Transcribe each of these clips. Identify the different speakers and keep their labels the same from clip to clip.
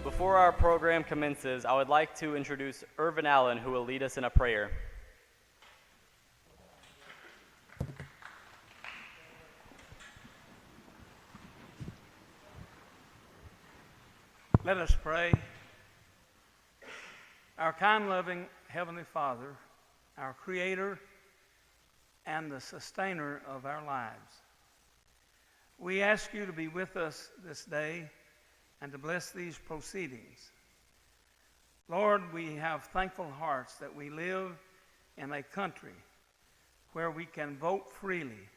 Speaker 1: Before our program commences, I would like to introduce Irvin Allen, who will lead us in a prayer.
Speaker 2: Let us pray. Our kind, loving Heavenly Father, our Creator and the Sustainer of our lives, we ask you to be with us this day and to bless these proceedings. Lord, we have thankful hearts that we live in a country where we can vote freely,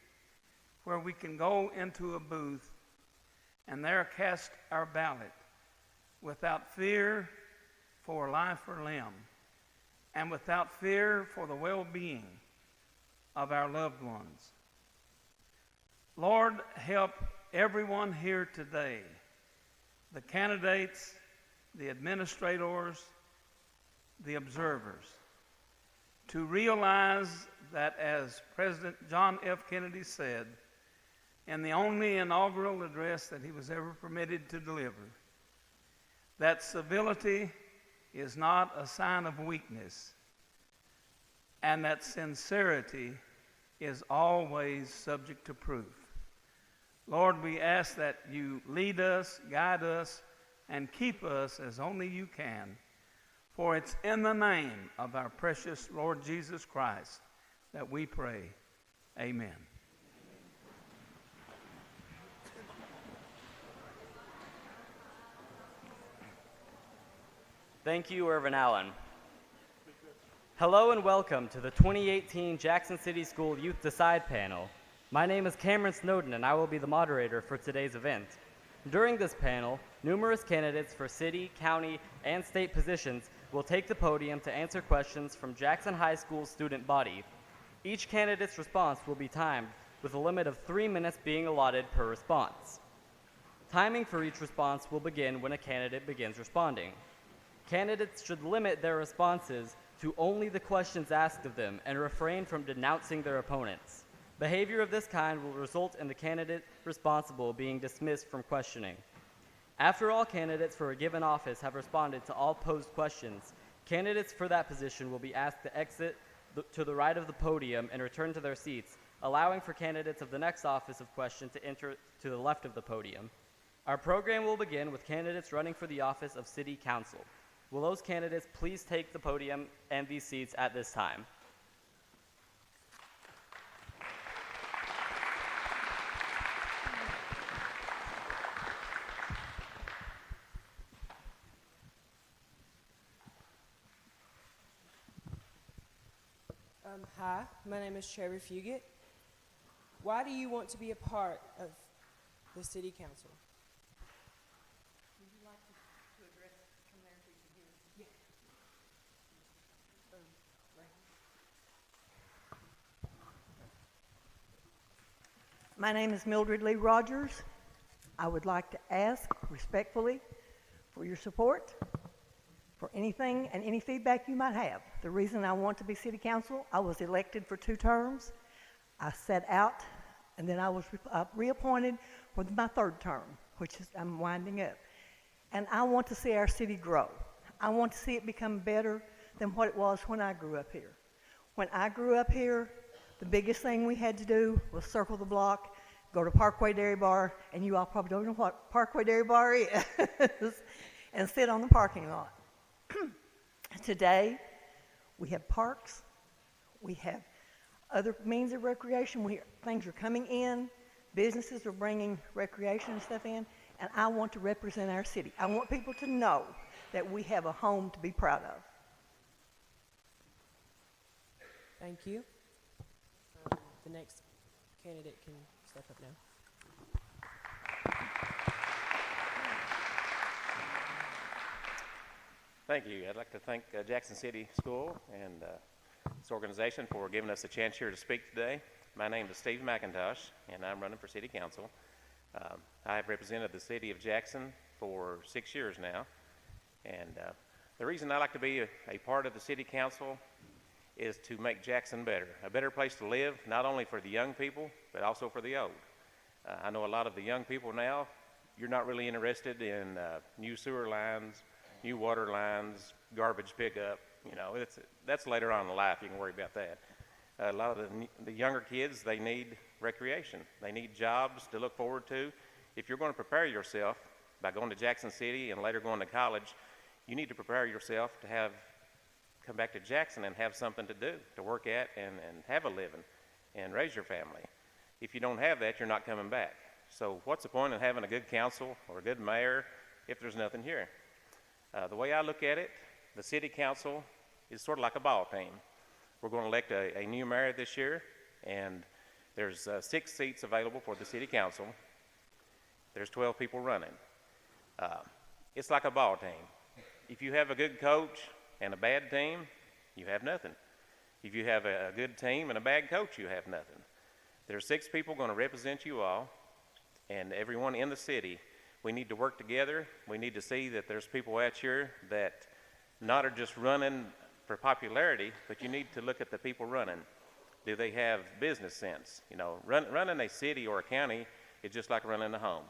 Speaker 2: where we can go into a booth and there cast our ballot without fear for life or limb, and without fear for the well-being of our loved ones. Lord, help everyone here today, the candidates, the administrators, the observers, to realize that, as President John F. Kennedy said in the only inaugural address that he was ever permitted to deliver, that civility is not a sign of weakness, and that sincerity is always subject to proof. Lord, we ask that you lead us, guide us, and keep us as only you can, for it's in the name of our precious Lord Jesus Christ that we pray. Amen.
Speaker 1: Thank you, Irvin Allen. Hello and welcome to the 2018 Jackson City School Youth Decide panel. My name is Cameron Snowden and I will be the moderator for today's event. During this panel, numerous candidates for city, county, and state positions will take the podium to answer questions from Jackson High School's student body. Each candidate's response will be timed, with a limit of 3 minutes being allotted per response. Timing for each response will begin when a candidate begins responding. Candidates should limit their responses to only the questions asked of them and refrain from denouncing their opponents. Behavior of this kind will result in the candidate responsible being dismissed from questioning. After all candidates for a given office have responded to all posed questions, candidates for that position will be asked to exit to the right of the podium and return to their seats, allowing for candidates of the next office of question to enter to the left of the podium. Our program will begin with candidates running for the office of City Council. Will those candidates please take the podium and these seats at this time?
Speaker 3: Hi, my name is Trevor Fugit. Why do you want to be a part of the City Council? Would you like to address from there so you can hear? Yeah.
Speaker 4: My name is Mildred Lee Rogers. I would like to ask respectfully for your support for anything and any feedback you might have. The reason I want to be city council, I was elected for 2 terms. I sat out, and then I was reappointed for my 3rd term, which is I'm winding up. And I want to see our city grow. I want to see it become better than what it was when I grew up here. When I grew up here, the biggest thing we had to do was circle the block, go to Parkway Dairy Bar, and you all probably don't know what Parkway Dairy Bar is, and sit on the parking lot. Today, we have parks, we have other means of recreation, things are coming in, businesses are bringing recreation and stuff in, and I want to represent our city. I want people to know that we have a home to be proud of.
Speaker 3: Thank you. The next candidate can step up now.
Speaker 5: Thank you. I'd like to thank Jackson City School and this organization for giving us a chance here to speak today. My name is Steve McIntosh, and I'm running for City Council. I have represented the city of Jackson for 6 years now, and The reason I like to be a part of the city council is to make Jackson better, a better place to live, not only for the young people, but also for the old. I know a lot of the young people now, you're not really interested in new sewer lines, new water lines, garbage pickup. You know, that's later on in life. You can worry about that. A lot of the younger kids, they need recreation. They need jobs to look forward to. If you're going to prepare yourself by going to Jackson City and later going to college, you need to prepare yourself to come back to Jackson and have something to do, to work at and have a living and raise your family. If you don't have that, you're not coming back. So what's the point of having a good council or a good mayor if there's nothing here? The way I look at it, the city council is sort of like a ball team. We're going to elect a new mayor this year, and there's 6 seats available for the city council. There's 12 people running. It's like a ball team. If you have a good coach and a bad team, you have nothing. If you have a good team and a bad coach, you have nothing. There's 6 people going to represent you all, and everyone in the city. We need to work together. We need to see that there's people out here that not are just running for popularity, but you need to look at the people running. Do they have business sense? You know, running a city or a county is just like running a home.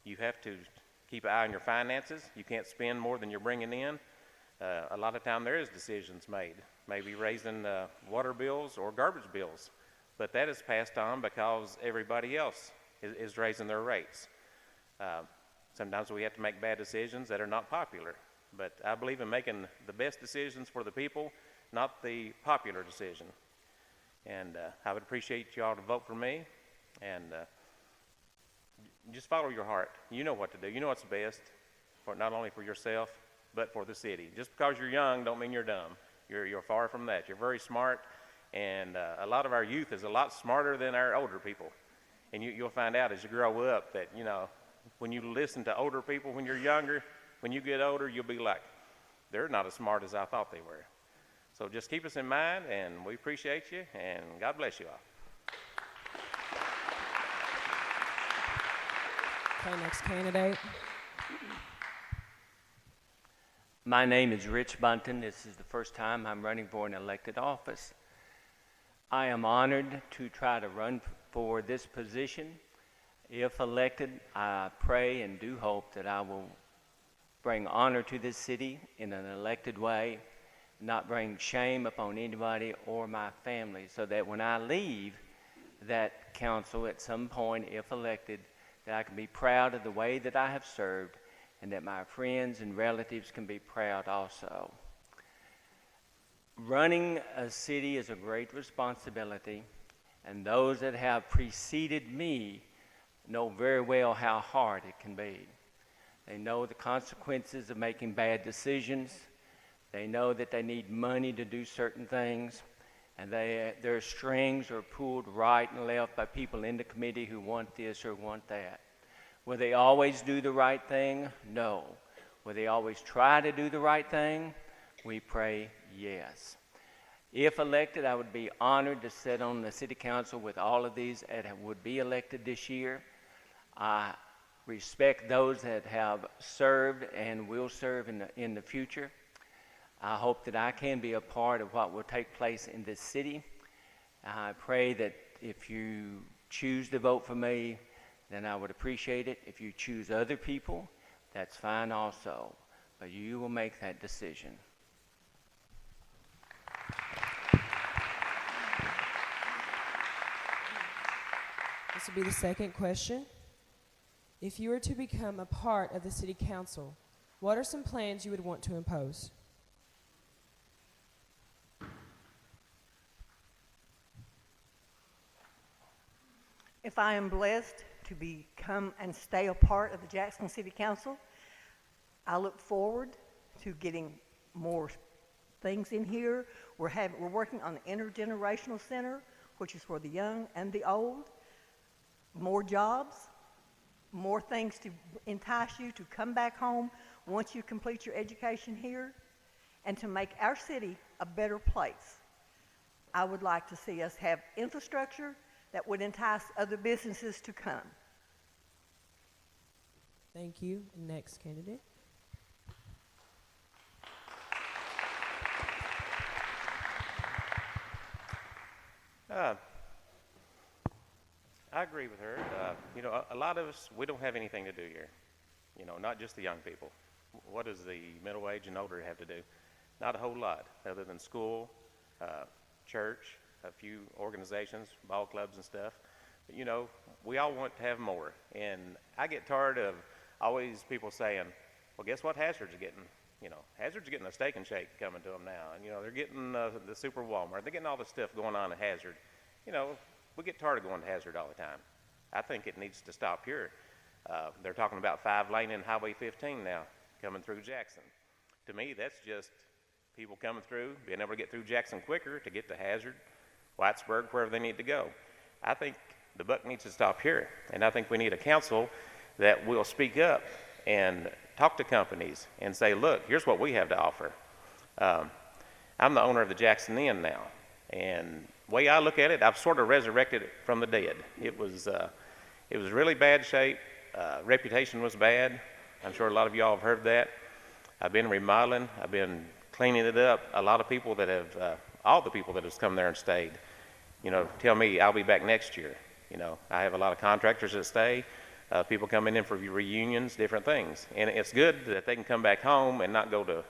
Speaker 5: You have to keep an eye on your finances. You can't spend more than you're bringing in. A lot of time there is decisions made, maybe raising water bills or garbage bills, but that is passed on because everybody else is raising their rates. Sometimes we have to make bad decisions that are not popular, but I believe in making the best decisions for the people, not the popular decision. And I would appreciate you all to vote for me, and just follow your heart. You know what to do. You know what's best, for not only for yourself, but for the city. Just because you're young don't mean you're dumb. You're far from that. You're very smart, and a lot of our youth is a lot smarter than our older people. And you'll find out as you grow up that, you know, when you listen to older people when you're younger, when you get older, you'll be like, they're not as smart as I thought they were. So just keep us in mind, and we appreciate you, and God bless you all.
Speaker 3: Okay, next candidate.
Speaker 6: My name is Rich Bunton. This is the first time I'm running for an elected office. I am honored to try to run for this position. If elected, I pray and do hope that I will bring honor to this city in an elected way, not bring shame upon anybody or my family, so that when I leave that council at some point, if elected, that I can be proud of the way that I have served, and that my friends and relatives can be proud also. Running a city is a great responsibility, and those that have preceded me know very well how hard it can be. They know the consequences of making bad decisions. They know that they need money to do certain things, and their strings are pulled right and left by people in the committee who want this or want that. Will they always do the right thing? No. Will they always try to do the right thing? We pray yes. If elected, I would be honored to sit on the city council with all of these that would be elected this year. I respect those that have served and will serve in the future. I hope that I can be a part of what will take place in this city. I pray that if you choose to vote for me, then I would appreciate it. If you choose other people, that's fine also. But you will make that decision.
Speaker 3: This will be the second question. If you were to become a part of the city council, what are some plans you would want to impose?
Speaker 4: If I am blessed to become and stay a part of the Jackson City Council, I look forward to getting more things in here. We're working on the intergenerational center, which is for the young and the old. More jobs, more things to entice you to come back home once you complete your education here, and to make our city a better place. I would like to see us have infrastructure that would entice other businesses to come.
Speaker 3: Thank you. Next candidate.
Speaker 5: Uh, I agree with her. You know, a lot of us, we don't have anything to do here. You know, not just the young people. What does the middle age and older have to do? Not a whole lot, other than school, church, a few organizations, ball clubs and stuff. But, you know, we all want to have more. And I get tired of always people saying, well, guess what Hazard's getting? You know, Hazard's getting a steak and shake coming to them now. And, you know, they're getting the Super Walmart. They're getting all this stuff going on at Hazard. You know, we get tired of going to Hazard all the time. I think it needs to stop here. They're talking about 5-lane in Highway 15 now, coming through Jackson. To me, that's just people coming through, being able to get through Jackson quicker to get to Hazard, Whitesburg, wherever they need to go. I think the buck needs to stop here, and I think we need a council that will speak up and talk to companies and say, look, here's what we have to offer. I'm the owner of the Jackson Inn now, and the way I look at it, I've sort of resurrected it from the dead. It was really bad shape. Reputation was bad. I'm sure a lot of y'all have heard that. I've been remodeling. I've been cleaning it up. A lot of people that have, all the people that have come there and stayed, you know, tell me I'll be back next year. You know, I have a lot of contractors that stay, people coming in for reunions, different things. And it's good that they can come back home and not go to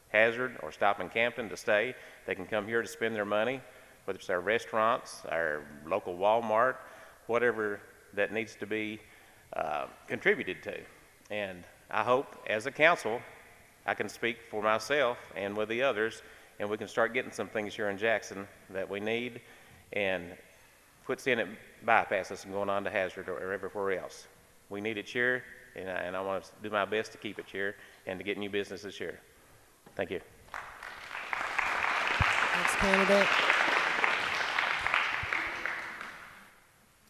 Speaker 5: Hazard or stop in Campton to stay. They can come here to spend their money, whether it's our restaurants, our local Walmart, whatever that needs to be contributed to. And I hope as a council, I can speak for myself and with the others, and we can start getting some things here in Jackson that we need and quit seeing it bypass us and going on to Hazard or everywhere else. We need it here, and I want to do my best to keep it here and to get new businesses here. Thank you.
Speaker 3: Next candidate.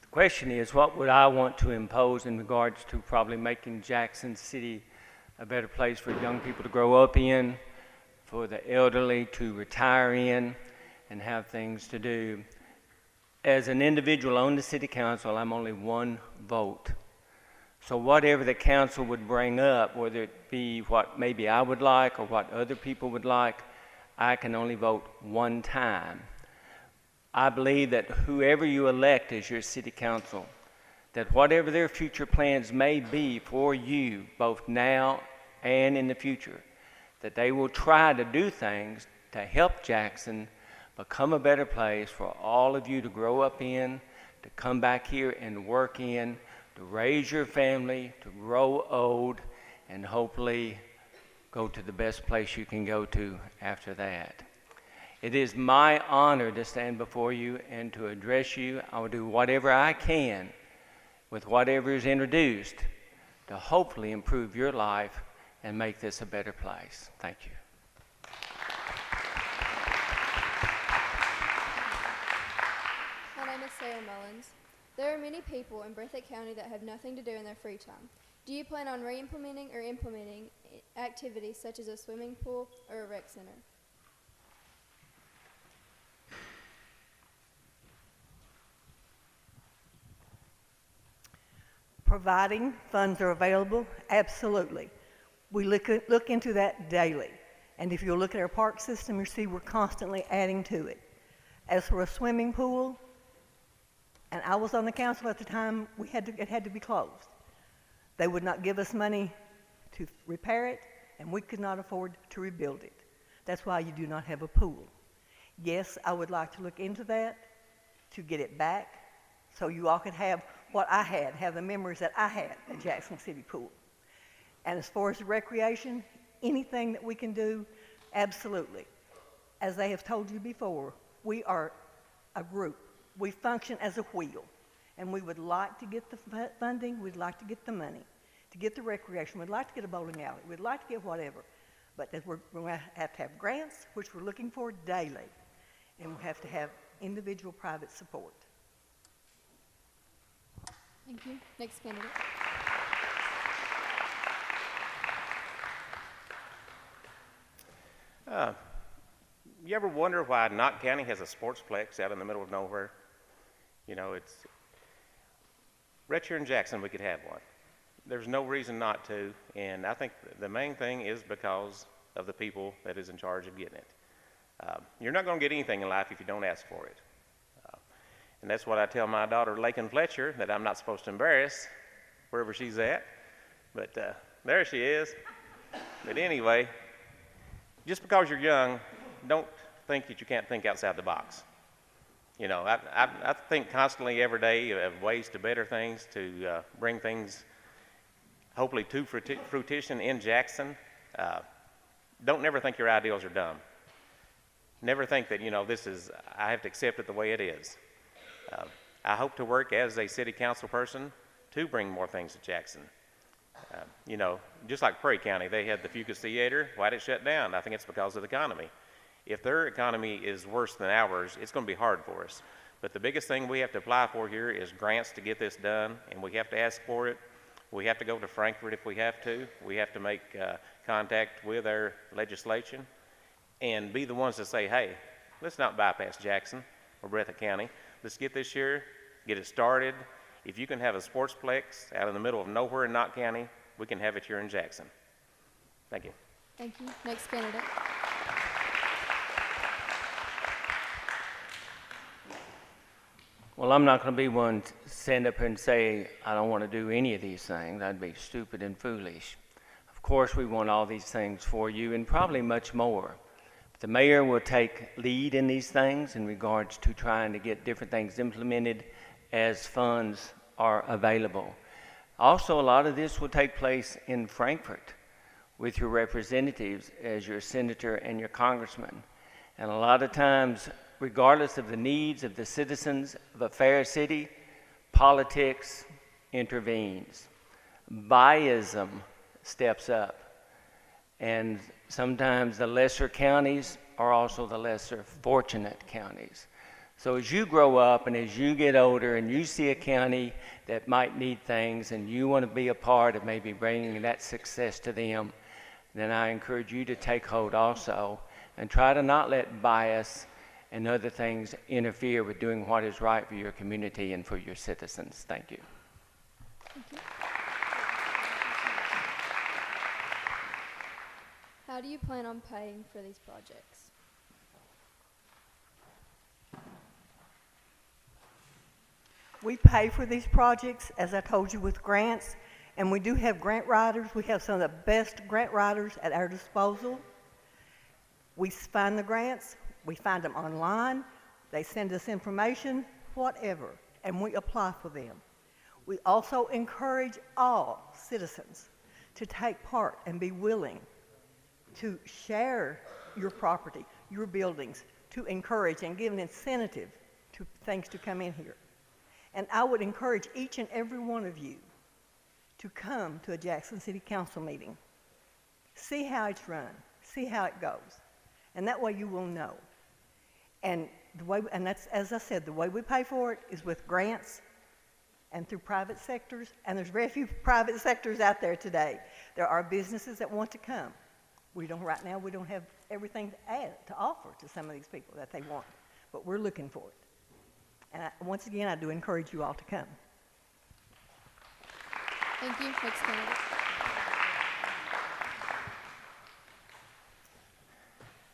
Speaker 6: The question is, what would I want to impose in regards to probably making Jackson City a better place for young people to grow up in, for the elderly to retire in and have things to do. As an individual on the city council, I'm only one vote. So whatever the council would bring up, whether it be what maybe I would like or what other people would like, I can only vote one time. I believe that whoever you elect as your city council, that whatever their future plans may be for you, both now and in the future, that they will try to do things to help Jackson become a better place for all of you to grow up in, to come back here and work in, to raise your family, to grow old, and hopefully go to the best place you can go to after that. It is my honor to stand before you and to address you. I will do whatever I can with whatever is introduced to hopefully improve your life and make this a better place. Thank you.
Speaker 7: My name is Sarah Mullins. There are many people in Breathitt County that have nothing to do in their free time. Do you plan on re-implementing or implementing activities such as a swimming pool or a rec center?
Speaker 4: Providing funds are available, absolutely. We look into that daily. And if you look at our park system, you see we're constantly adding to it. As for a swimming pool, and I was on the council at the time, it had to be closed. They would not give us money to repair it, and we could not afford to rebuild it. That's why you do not have a pool. Yes, I would like to look into that, to get it back, so you all could have what I had, have the memories that I had at Jackson City Pool. And as far as the recreation, anything that we can do, absolutely. As they have told you before, we are a group. We function as a wheel, and we would like to get the funding, we'd like to get the money, to get the recreation, we'd like to get a bowling alley, we'd like to get whatever. But we're going to have grants, which we're looking for daily, and we have to have individual private support.
Speaker 7: Thank you. Next candidate.
Speaker 5: You ever wonder why Knott County has a sportsplex out in the middle of nowhere? You know, it's right here in Jackson we could have one. There's no reason not to, and I think the main thing is because of the people that is in charge of getting it. You're not going to get anything in life if you don't ask for it. And that's what I tell my daughter, Lakin Fletcher, that I'm not supposed to embarrass wherever she's at. But there she is. But anyway, just because you're young, don't think that you can't think outside the box. You know, I think constantly every day of ways to better things, to bring things hopefully to fruition in Jackson. Don't never think your ideals are dumb. Never think that, you know, I have to accept it the way it is. I hope to work as a city council person to bring more things to Jackson. You know, just like Prairie County, they had the Fucus Theater. Why did it shut down? I think it's because of the economy. If their economy is worse than ours, it's going to be hard for us. But the biggest thing we have to apply for here is grants to get this done, and we have to ask for it. We have to go to Frankfurt if we have to. We have to make contact with our legislation and be the ones to say, hey, let's not bypass Jackson or Breathitt County. Let's get this here, get it started. If you can have a sportsplex out in the middle of nowhere in Knott County, we can have it here in Jackson. Thank you.
Speaker 7: Thank you. Next candidate.
Speaker 6: Well, I'm not going to be one to stand up here and say I don't want to do any of these things. That'd be stupid and foolish. Of course, we want all these things for you and probably much more. But the mayor will take lead in these things in regards to trying to get different things implemented as funds are available. Also, a lot of this will take place in Frankfurt with your representatives as your senator and your congressman. And a lot of times, regardless of the needs of the citizens of a fair city, politics intervenes. Biasm steps up. And sometimes the lesser counties are also the lesser fortunate counties. So as you grow up and as you get older and you see a county that might need things and you want to be a part of maybe bringing that success to them, then I encourage you to take hold also and try to not let bias and other things interfere with doing what is right for your community and for your citizens. Thank you.
Speaker 7: Thank you. How do you plan on paying for these projects?
Speaker 4: We pay for these projects, as I told you, with grants, and we do have grant writers. We have some of the best grant writers at our disposal. We find the grants, we find them online, they send us information, whatever, and we apply for them. We also encourage all citizens to take part and be willing to share your property, your buildings, to encourage and give an incentive to things to come in here. And I would encourage each and every one of you to come to a Jackson City Council meeting. See how it's run, see how it goes, and that way you will know. And that's, as I said, the way we pay for it is with grants and through private sectors, and there's very few private sectors out there today. There are businesses that want to come. Right now, we don't have everything to offer to some of these people that they want, but we're looking for it. And once again, I do encourage you all to come.
Speaker 7: Thank you. Next candidate.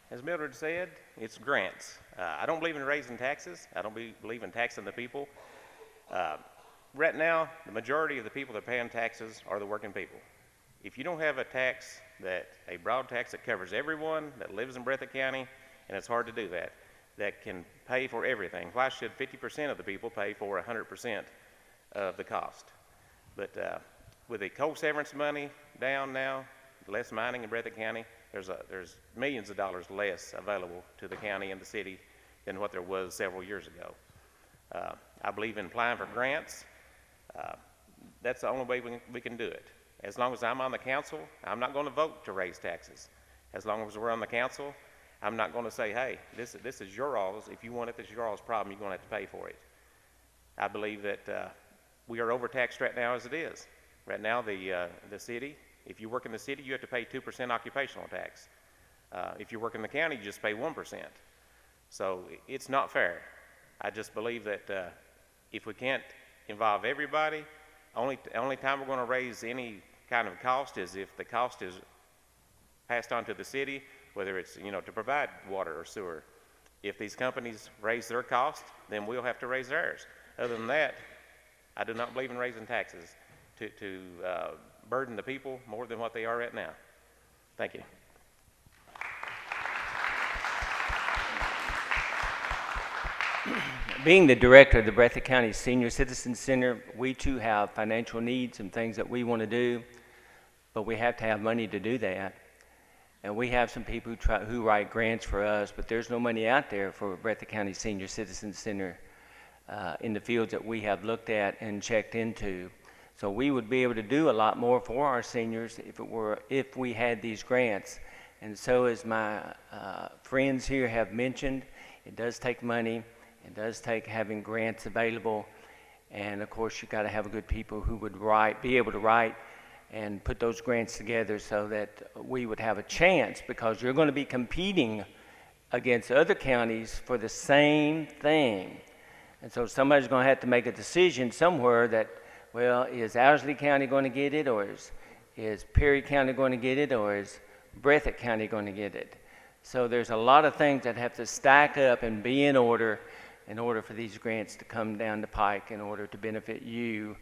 Speaker 5: As Mildred said, it's grants. I don't believe in raising taxes. I don't believe in taxing the people. Right now, the majority of the people that are paying taxes are the working people. If you don't have a broad tax that covers everyone that lives in Breathitt County, and it's hard to do that can pay for everything. Why should 50% of the people pay for 100% of the cost? But with the coal severance money down now, less mining in Breathitt County, there's millions of dollars less available to the county and the city than what there was several years ago. I believe in applying for grants. That's the only way we can do it. As long as I'm on the council, I'm not going to vote to raise taxes. As long as we're on the council, I'm not going to say, hey, this is your all's. If you want it, this is your all's problem. You're going to have to pay for it. I believe that we are overtaxed right now as it is. Right now, the city, if you work in the city, you have to pay 2% occupational tax. If you work in the county, you just pay 1%. So it's not fair. I just believe that if we can't involve everybody, only time we're going to raise any kind of cost is if the cost is passed on to the city, whether it's to provide water or sewer. If these companies raise their cost, then we'll have to raise ours. Other than that, I do not believe in raising taxes to burden the people more than what they are right now. Thank you.
Speaker 6: Being the director of the Breathitt County Senior Citizen Center, we too have financial needs and things that we want to do, but we have to have money to do that. And we have some people who write grants for us, but there's no money out there for Breathitt County Senior Citizen Center in the fields that we have looked at and checked into. So we would be able to do a lot more for our seniors if we had these grants. And so as my friends here have mentioned, it does take money. It does take having grants available. And of course, you've got to have good people who would be able to write and put those grants together so that we would have a chance, because you're going to be competing against other counties for the same thing. And so somebody's going to have to make a decision somewhere that, well, is Owsley County going to get it, or is Perry County going to get it, or is Breathitt County going to get it? So there's a lot of things that have to stack up and be in order for these grants to come down the pike in order to benefit you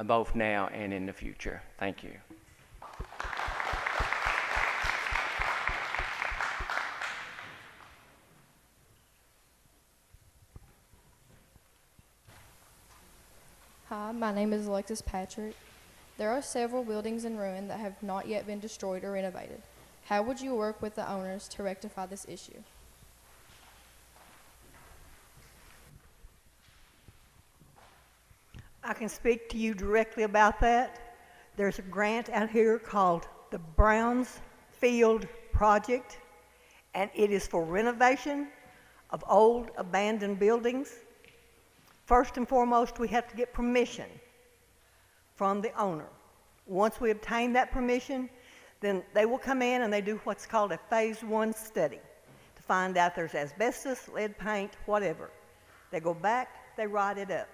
Speaker 6: both now and in the future. Thank you.
Speaker 7: Hi, my name is Alexis Patrick. There are several buildings in ruin that have not yet been destroyed or renovated. How would you work with the owners to rectify this issue?
Speaker 4: I can speak to you directly about that. There's a grant out here called the Brownsfield Project, and it is for renovation of old abandoned buildings. First and foremost, we have to get permission from the owner. Once we obtain that permission, then they will come in and they do what's called a phase 1 study to find out there's asbestos, lead paint, whatever. They go back, they write it up.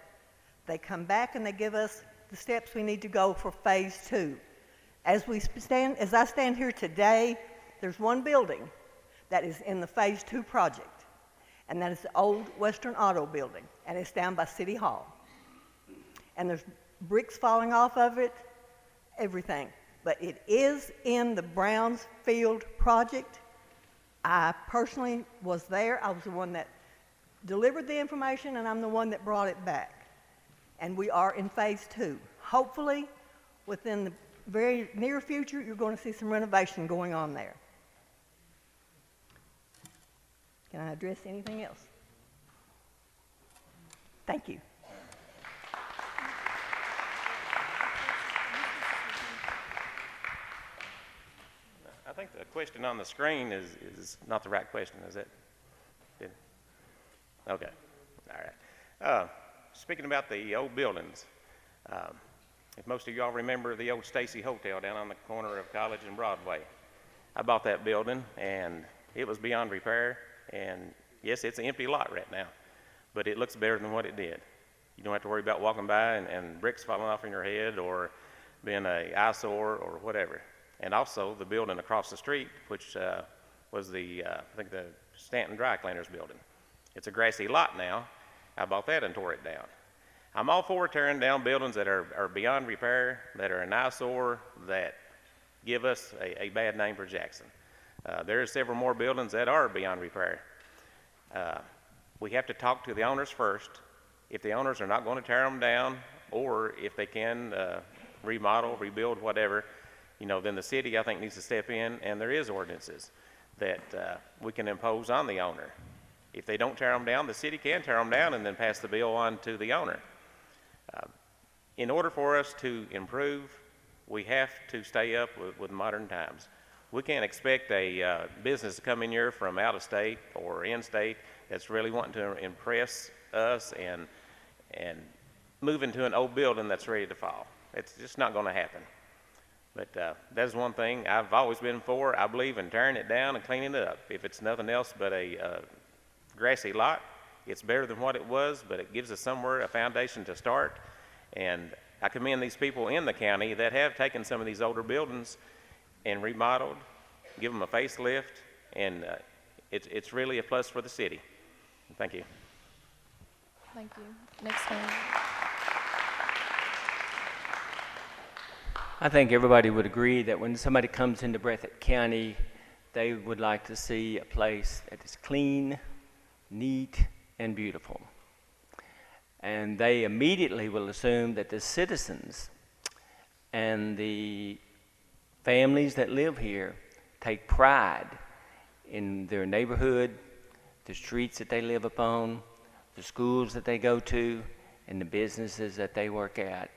Speaker 4: They come back and they give us the steps we need to go for phase 2. As I stand here today, there's one building that is in the phase 2 project, and that is the old Western Auto building, and it's down by City Hall. And there's bricks falling off of it, everything. But it is in the Brownsfield project. I personally was there. I was the one that delivered the information, and I'm the one that brought it back. And we are in phase 2. Hopefully, within the very near future, you're going to see some renovation going on there. Can I address anything else? Thank you.
Speaker 5: I think the question on the screen is not the right question, is it? Okay, all right. Speaking about the old buildings, if most of y'all remember the old Stacy Hotel down on the corner of College and Broadway, I bought that building and it was beyond repair, and yes, it's an empty lot right now, but it looks better than what it did. You don't have to worry about walking by and bricks falling off in your head or being an eyesore or whatever. And also the building across the street, which was I think the Stanton Dry Cleaners building. It's a grassy lot now. I bought that and tore it down. I'm all for tearing down buildings that are beyond repair, that are an eyesore, that give us a bad name for Jackson. There are several more buildings that are beyond repair. We have to talk to the owners first. If the owners are not going to tear them down, or if they can remodel, rebuild, whatever, then the city, I think, needs to step in, and there is ordinances that we can impose on the owner. If they don't tear them down, the city can tear them down and then pass the bill on to the owner. In order for us to improve, we have to stay up with modern times. We can't expect a business to come in here from out of state or in-state that's really wanting to impress us and move into an old building that's ready to fall. It's just not going to happen. But that's one thing I've always been for. I believe in tearing it down and cleaning it up. If it's nothing else but a grassy lot, it's better than what it was, but it gives us somewhere a foundation to start. And I commend these people in the county that have taken some of these older buildings and remodeled, give them a facelift, and it's really a plus for the city. Thank you.
Speaker 8: Thank you. Next one.
Speaker 6: I think everybody would agree that when somebody comes into Breathitt County, they would like to see a place that is clean, neat, and beautiful. And they immediately will assume that the citizens and the families that live here take pride in their neighborhood, the streets that they live upon, the schools that they go to, and the businesses that they work at.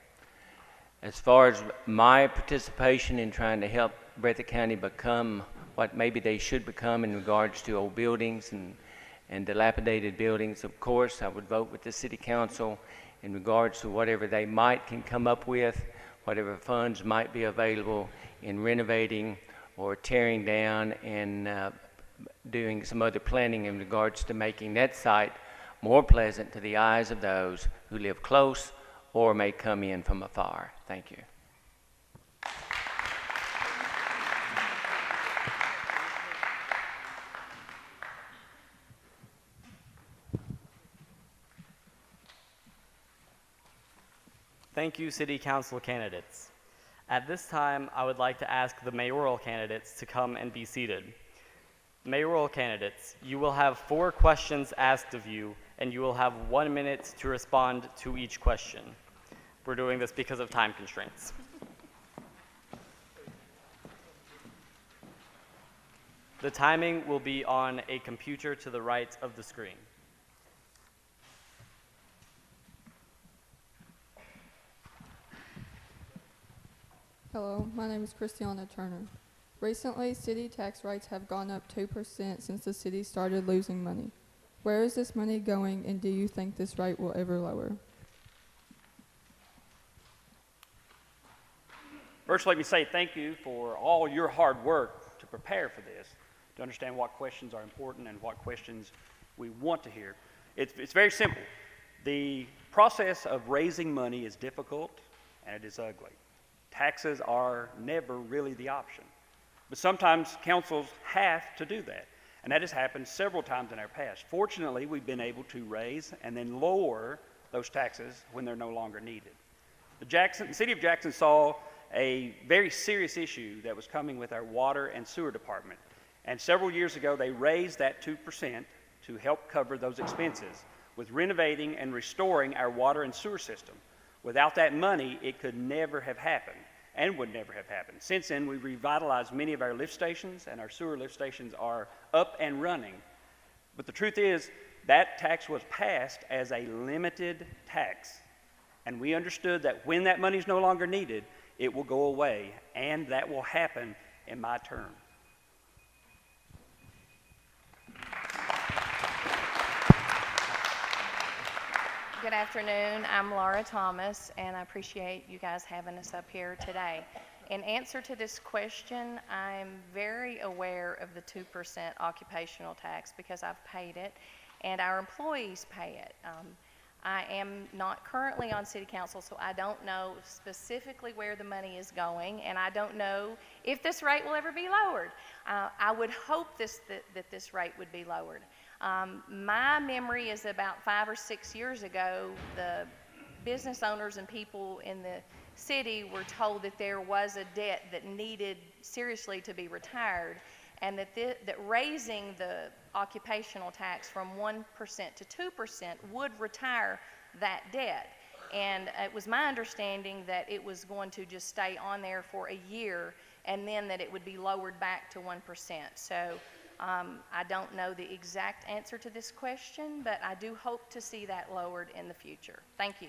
Speaker 6: As far as my participation in trying to help Breathitt County become what maybe they should become in regards to old buildings and dilapidated buildings, of course, I would vote with the City Council in regards to whatever they can come up with, whatever funds might be available in renovating or tearing down and doing some other planning in regards to making that site more pleasant to the eyes of those who live close or may come in from afar. Thank you.
Speaker 1: Thank you, City Council candidates. At this time, I would like to ask the mayoral candidates to come and be seated. Mayoral candidates, you will have 4 questions asked of you, and you will have 1 minute to respond to each question. We're doing this because of time constraints. The timing will be on a computer to the right of the screen.
Speaker 8: Hello, my name is Christiana Turner. Recently, city tax rates have gone up 2% since the city started losing money. Where is this money going, and do you think this rate will ever lower?
Speaker 9: First, let me say thank you for all your hard work to prepare for this, to understand what questions are important and what questions we want to hear. It's very simple. The process of raising money is difficult and it is ugly. Taxes are never really the option. But sometimes councils have to do that. And that has happened several times in our past. Fortunately, we've been able to raise and then lower those taxes when they're no longer needed. The city of Jackson saw a very serious issue that was coming with our water and sewer department. And several years ago, they raised that 2% to help cover those expenses with renovating and restoring our water and sewer system. Without that money, it could never have happened and would never have happened. Since then, we've revitalized many of our lift stations, and our sewer lift stations are up and running. But the truth is, that tax was passed as a limited tax. And we understood that when that money is no longer needed, it will go away, and that will happen in my term.
Speaker 10: Good afternoon. I'm Laura Thomas, and I appreciate you guys having us up here today. In answer to this question, I'm very aware of the 2% occupational tax because I've paid it, and our employees pay it. I am not currently on City Council, so I don't know specifically where the money is going, and I don't know if this rate will ever be lowered. I would hope that this rate would be lowered. My memory is about 5 or 6 years ago, the business owners and people in the city were told that there was a debt that needed seriously to be retired, and that raising the occupational tax from 1% to 2% would retire that debt. And it was my understanding that it was going to just stay on there for a year, and then that it would be lowered back to 1%. So I don't know the exact answer to this question, but I do hope to see that lowered in the future. Thank you.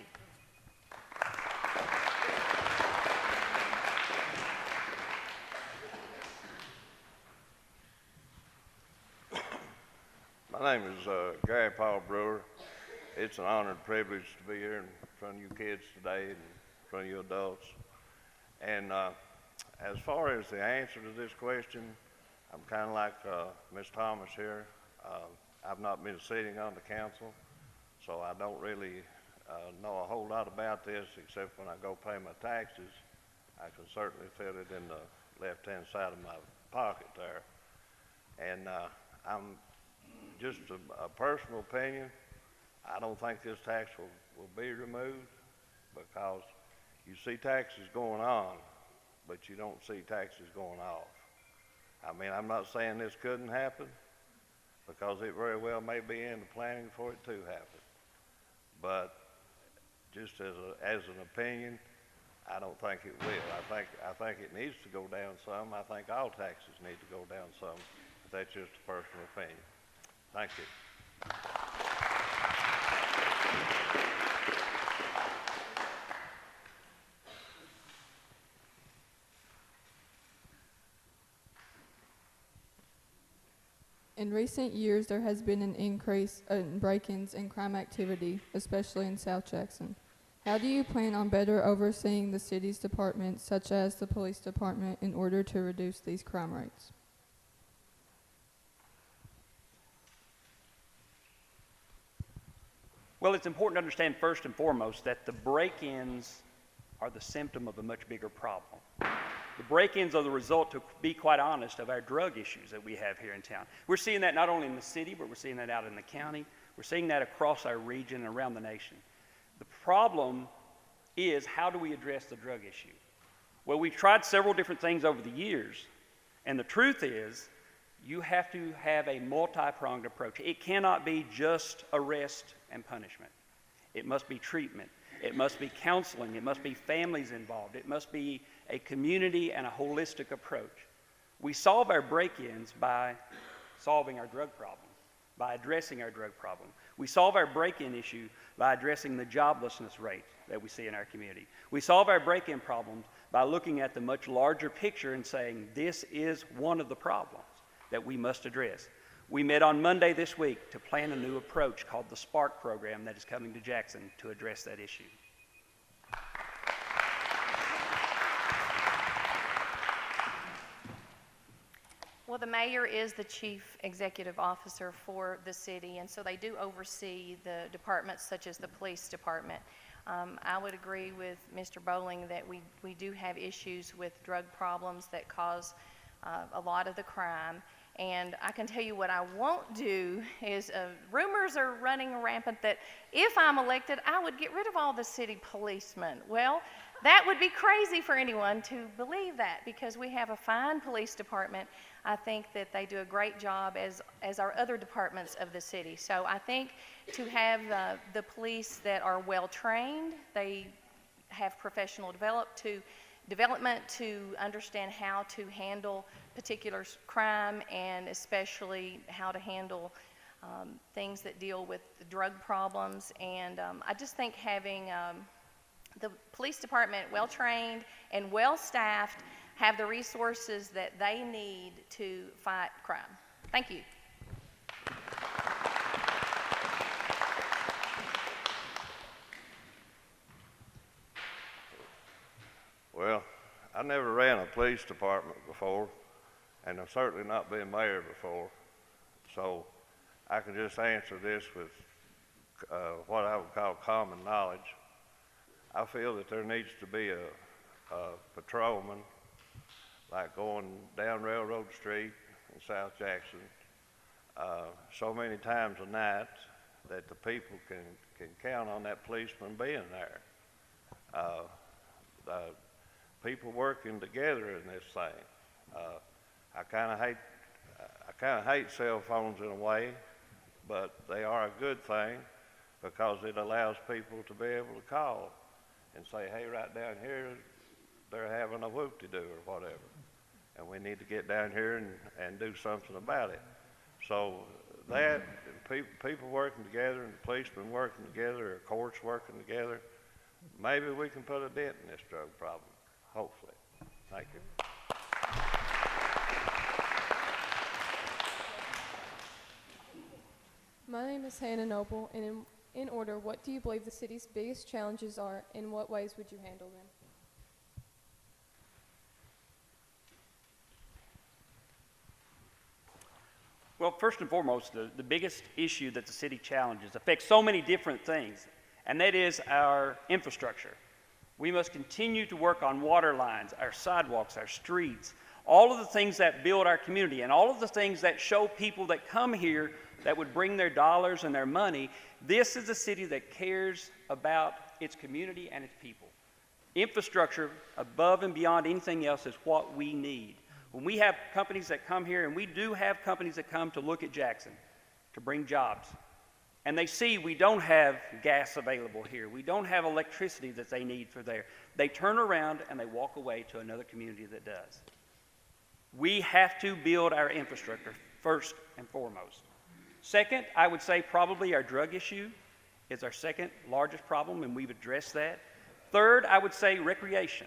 Speaker 11: My name is Gary Paul Brewer. It's an honor and privilege to be here in front of you kids today and in front of you adults. And as far as the answer to this question, I'm kind of like Ms. Thomas here. I've not been sitting on the council, so I don't really know a whole lot about this, except when I go pay my taxes, I can certainly feel it in the left-hand side of my pocket there. And I'm just a personal opinion, I don't think this tax will be removed because you see taxes going on, but you don't see taxes going off. I mean, I'm not saying this couldn't happen because it very well may be in the planning for it to happen. But just as an opinion, I don't think it will. I think it needs to go down some. I think all taxes need to go down some. But that's just a personal opinion. Thank you.
Speaker 8: In recent years, there has been an increase in break-ins and crime activity, especially in South Jackson. How do you plan on better overseeing the city's departments, such as the police department, in order to reduce these crime rates?
Speaker 9: Well, it's important to understand first and foremost that the break-ins are the symptom of a much bigger problem. The break-ins are the result, to be quite honest, of our drug issues that we have here in town. We're seeing that not only in the city, but we're seeing that out in the county. We're seeing that across our region and around the nation. The problem is, how do we address the drug issue? Well, we've tried several different things over the years, and the truth is, you have to have a multi-pronged approach. It cannot be just arrest and punishment. It must be treatment. It must be counseling. It must be families involved. It must be a community and a holistic approach. We solve our break-ins by solving our drug problem, by addressing our drug problem. We solve our break-in issue by addressing the joblessness rate that we see in our community. We solve our break-in problems by looking at the much larger picture and saying, this is one of the problems that we must address. We met on Monday this week to plan a new approach called the SPARK program that is coming to Jackson to address that issue.
Speaker 10: Well, the mayor is the chief executive officer for the city, and so they do oversee the departments such as the police department. I would agree with Mr. Bowling that we do have issues with drug problems that cause a lot of the crime. And I can tell you what I won't do is, rumors are running rampant that if I'm elected, I would get rid of all the city policemen. Well, that would be crazy for anyone to believe that, because we have a fine police department. I think that they do a great job as our other departments of the city. So I think to have the police that are well trained, they have professional development to understand how to handle particular crime, and especially how to handle things that deal with the drug problems. And I just think having the police department well trained and well staffed, have the resources that they need to fight crime. Thank you.
Speaker 11: Well, I never ran a police department before, and I've certainly not been mayor before, so I can just answer this with what I would call common knowledge. I feel that there needs to be a patrolman, like going down Railroad Street in South Jackson, so many times a night that the people can count on that policeman being there. The people working together in this thing. I kind of hate cell phones in a way, but they are a good thing because it allows people to be able to call and say, hey, right down here, they're having a whoop-de-doo or whatever, and we need to get down here and do something about it. So that, people working together and policemen working together or courts working together, maybe we can put a dent in this drug problem, hopefully. Thank you.
Speaker 12: My name is Hannah Noble, and in order, what do you believe the city's biggest challenges are, and in what ways would you handle them?
Speaker 9: Well, first and foremost, the biggest issue that the city challenges affects so many different things, and that is our infrastructure. We must continue to work on water lines, our sidewalks, our streets, all of the things that build our community, and all of the things that show people that come here that would bring their dollars and their money. This is a city that cares about its community and its people. Infrastructure above and beyond anything else is what we need. When we have companies that come here, and we do have companies that come to look at Jackson to bring jobs, and they see we don't have gas available here, we don't have electricity that they need for there, they turn around and they walk away to another community that does. We have to build our infrastructure first and foremost. Second, I would say probably our drug issue is our second largest problem, and we've addressed that. Third, I would say recreation.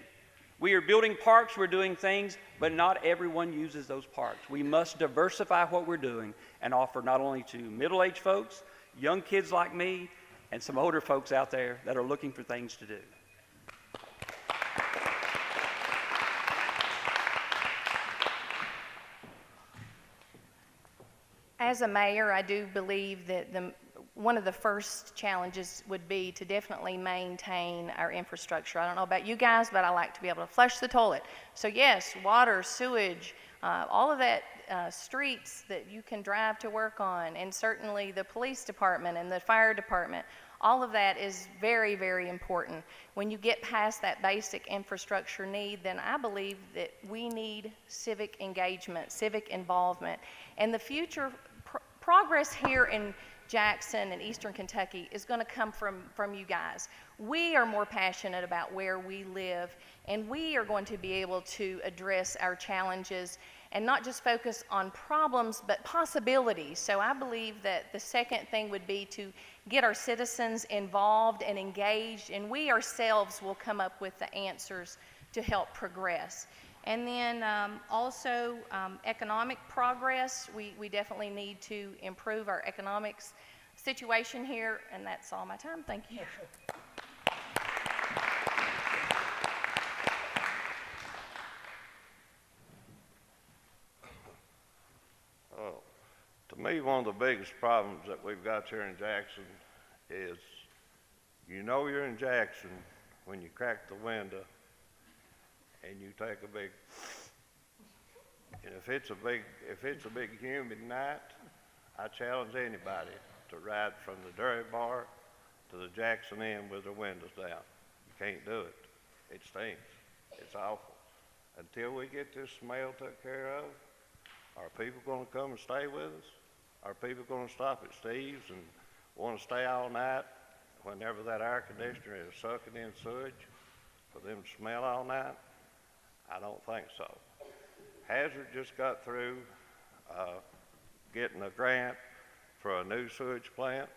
Speaker 9: We are building parks, we're doing things, but not everyone uses those parks. We must diversify what we're doing and offer not only to middle-aged folks, young kids like me, and some older folks out there that are looking for things to do.
Speaker 10: As a mayor, I do believe that one of the first challenges would be to definitely maintain our infrastructure. I don't know about you guys, but I like to be able to flush the toilet. So yes, water, sewage, all of that, streets that you can drive to work on, and certainly the police department and the fire department, all of that is very, very important. When you get past that basic infrastructure need, then I believe that we need civic engagement, civic involvement. And the future progress here in Jackson and Eastern Kentucky is going to come from you guys. We are more passionate about where we live, and we are going to be able to address our challenges and not just focus on problems, but possibilities. So I believe that the second thing would be to get our citizens involved and engaged, and we ourselves will come up with the answers to help progress. And then also economic progress. We definitely need to improve our economics situation here, and that's all my time. Thank you.
Speaker 11: To me, one of the biggest problems that we've got here in Jackson is you know you're in Jackson when you crack the window and you take a big, and if it's a big humid night, I challenge anybody to ride from the Dairy Bar to the Jackson Inn with their windows down. You can't do it. It stinks. It's awful. Until we get this smell took care of, are people going to come and stay with us? Are people going to stop at Steve's and want to stay all night whenever that air conditioner is sucking in sewage for them to smell all night? I don't think so. Hazard just got through getting a grant for a new sewage plant.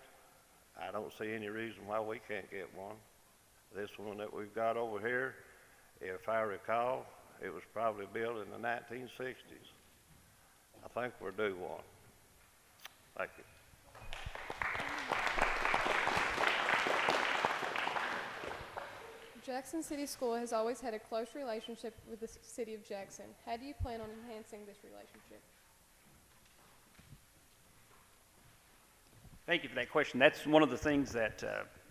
Speaker 11: I don't see any reason why we can't get one. This one that we've got over here, if I recall, it was probably built in the 1960s. I think we're due one. Thank you.
Speaker 12: Jackson City School has always had a close relationship with the city of Jackson. How do you plan on enhancing this relationship?
Speaker 9: Thank you for that question. That's one of the things that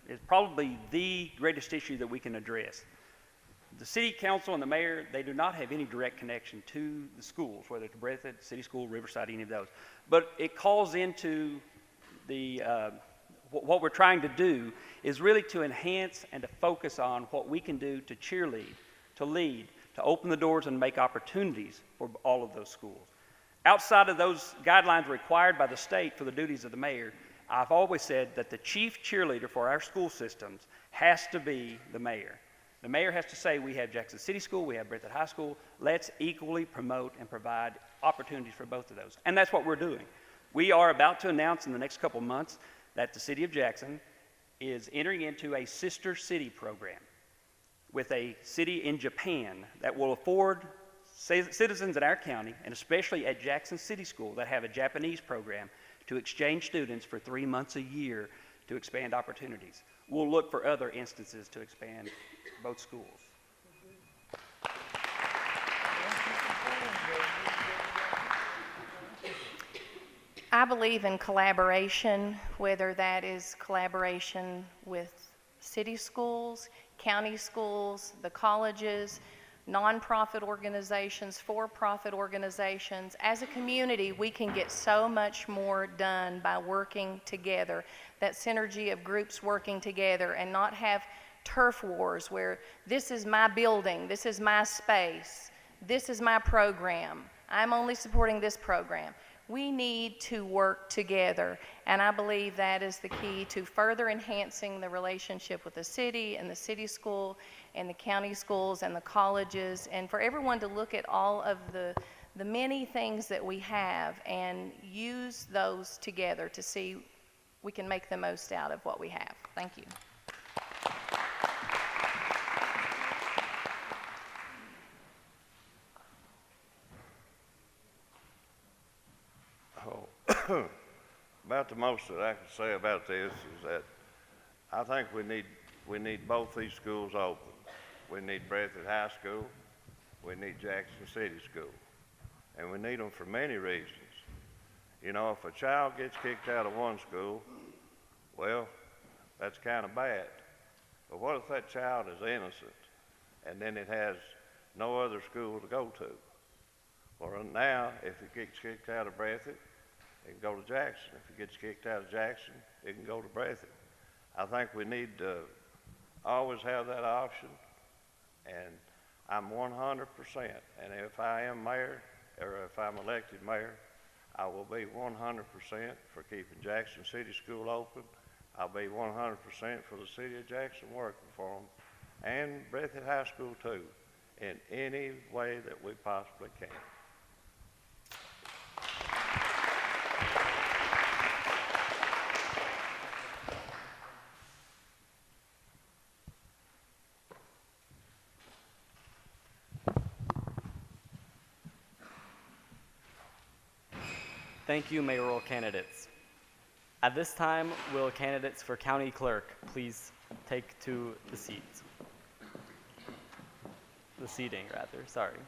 Speaker 9: is probably the greatest issue that we can address. The city council and the mayor, they do not have any direct connection to the schools, whether it's Breathitt, City School, Riverside, any of those. But it calls into the, what we're trying to do is really to enhance and to focus on what we can do to cheerlead, to lead, to open the doors and make opportunities for all of those schools. Outside of those guidelines required by the state for the duties of the mayor, I've always said that the chief cheerleader for our school systems has to be the mayor. The mayor has to say, we have Jackson City School, we have Breathitt High School, let's equally promote and provide opportunities for both of those. And that's what we're doing. We are about to announce in the next couple months that the city of Jackson is entering into a sister city program with a city in Japan that will afford citizens in our county, and especially at Jackson City School that have a Japanese program, to exchange students for 3 months a year to expand opportunities. We'll look for other instances to expand both schools.
Speaker 10: I believe in collaboration, whether that is collaboration with city schools, county schools, the colleges, nonprofit organizations, for-profit organizations. As a community, we can get so much more done by working together, that synergy of groups working together, and not have turf wars where this is my building, this is my space, this is my program, I'm only supporting this program. We need to work together, and I believe that is the key to further enhancing the relationship with the city and the city school and the county schools and the colleges, and for everyone to look at all of the many things that we have and use those together to see we can make the most out of what we have. Thank you.
Speaker 11: About the most that I can say about this is that I think we need both these schools open. We need Breathitt High School, we need Jackson City School, and we need them for many reasons. You know, if a child gets kicked out of one school, well, that's kind of bad. But what if that child is innocent and then it has no other school to go to? Well, now, if it gets kicked out of Breathitt, it can go to Jackson. If it gets kicked out of Jackson, it can go to Breathitt. I think we need to always have that option, and I'm 100%, and if I am mayor, or if I'm elected mayor, I will be 100% for keeping Jackson City School open. I'll be 100% for the city of Jackson working for them, and Breathitt High School too, in any way that we possibly can.
Speaker 1: Thank you, mayoral candidates. At this time, will candidates for county clerk please take to the seats? The seating, rather, sorry.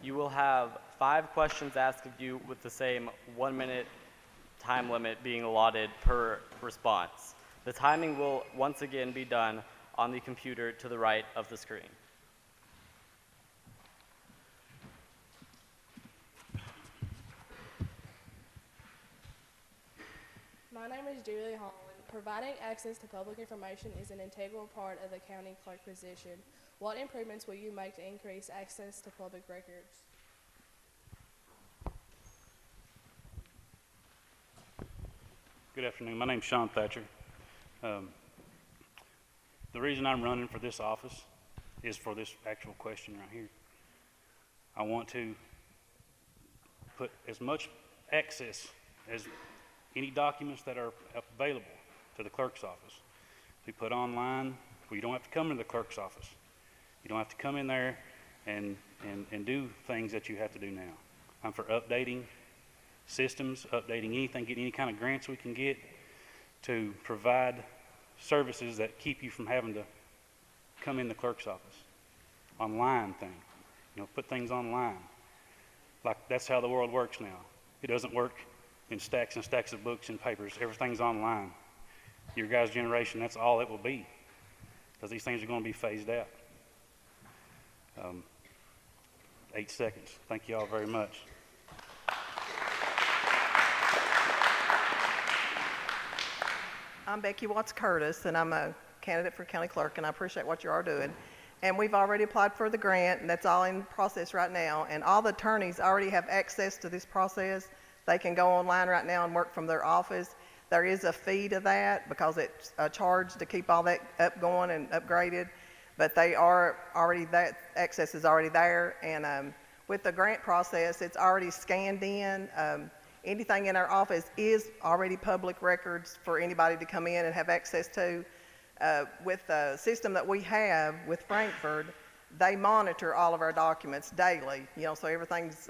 Speaker 1: You will have 5 questions asked of you with the same 1-minute time limit being allotted per response. The timing will once again be done on the computer to the right of the screen.
Speaker 12: My name is Julie Holland. Providing access to public information is an integral part of the county clerk position. What improvements will you make to increase access to public records?
Speaker 13: Good afternoon. My name's Sean Thatcher. The reason I'm running for this office is for this actual question right here. I want to put as much access as any documents that are available to the clerk's office be put online, where you don't have to come into the clerk's office. You don't have to come in there and do things that you have to do now. I'm for updating systems, updating anything, getting any kind of grants we can get to provide services that keep you from having to come in the clerk's office. Online thing, you know, put things online. Like that's how the world works now. It doesn't work in stacks and stacks of books and papers. Everything's online. Your guys' generation, that's all it will be, because these things are going to be phased out. 8 seconds. Thank you all very much.
Speaker 14: I'm Becky Watts Curtis, and I'm a candidate for county clerk, and I appreciate what you are doing. And we've already applied for the grant, and that's all in process right now. And all the attorneys already have access to this process. They can go online right now and work from their office. There is a fee to that because it's a charge to keep all that up going and upgraded. But they are already, that access is already there. And with the grant process, it's already scanned in. Anything in our office is already public records for anybody to come in and have access to. With the system that we have with Frankfurt, they monitor all of our documents daily, you know, so everything's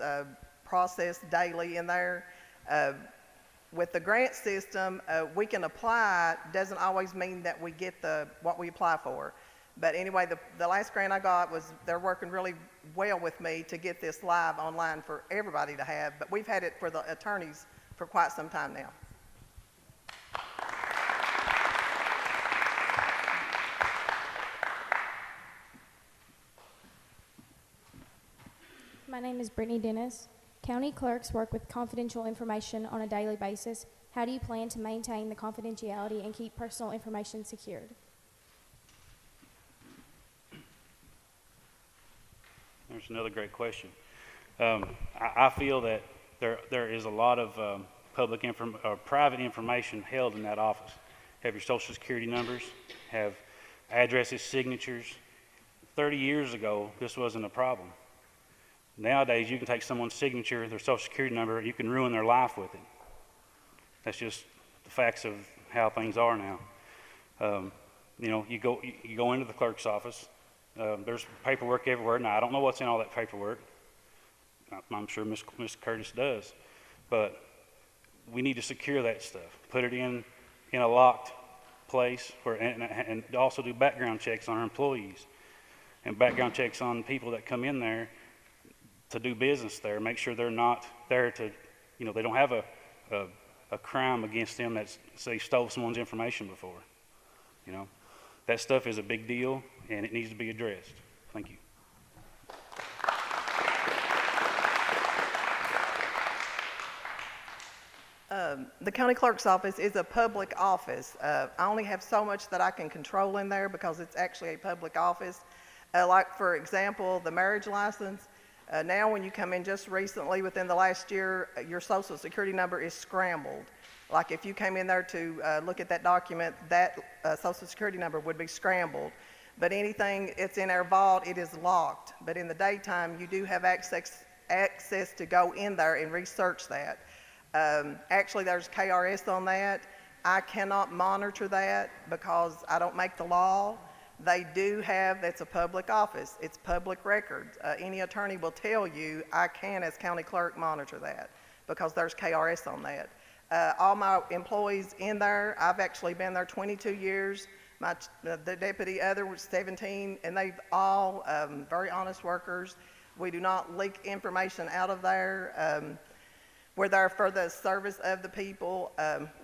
Speaker 14: processed daily in there. With the grant system, we can apply, doesn't always mean that we get what we apply for. But anyway, the last grant I got was, they're working really well with me to get this live online for everybody to have, but we've had it for the attorneys for quite some time now.
Speaker 15: My name is Brittany Dennis. County clerks work with confidential information on a daily basis. How do you plan to maintain the confidentiality and keep personal information secured?
Speaker 13: There's another great question. I feel that there is a lot of private information held in that office. Have your social security numbers, have addresses, signatures. 30 years ago, this wasn't a problem. Nowadays, you can take someone's signature, their social security number, you can ruin their life with it. That's just the facts of how things are now. You go into the clerk's office. There's paperwork everywhere. Now, I don't know what's in all that paperwork. I'm sure Ms. Curtis does. But we need to secure that stuff. Put it in a locked place and also do background checks on our employees and background checks on people that come in there to do business there. Make sure they're not there to, they don't have a crime against them that say stole someone's information before. That stuff is a big deal and it needs to be addressed. Thank you.
Speaker 14: The county clerk's office is a public office. I only have so much that I can control in there because it's actually a public office. Like, for example, the marriage license. Now when you come in just recently, within the last year, your social security number is scrambled. Like if you came in there to look at that document, that social security number would be scrambled. But anything that's in our vault, it is locked. But in the daytime, you do have access to go in there and research that. Actually, there's KRS on that. I cannot monitor that because I don't make the law. They do have, that's a public office. It's public records. Any attorney will tell you I can, as county clerk, monitor that because there's KRS on that. All my employees in there, I've actually been there 22 years. The deputy other was 17, and they've all very honest workers. We do not leak information out of there. We're there for the service of the people,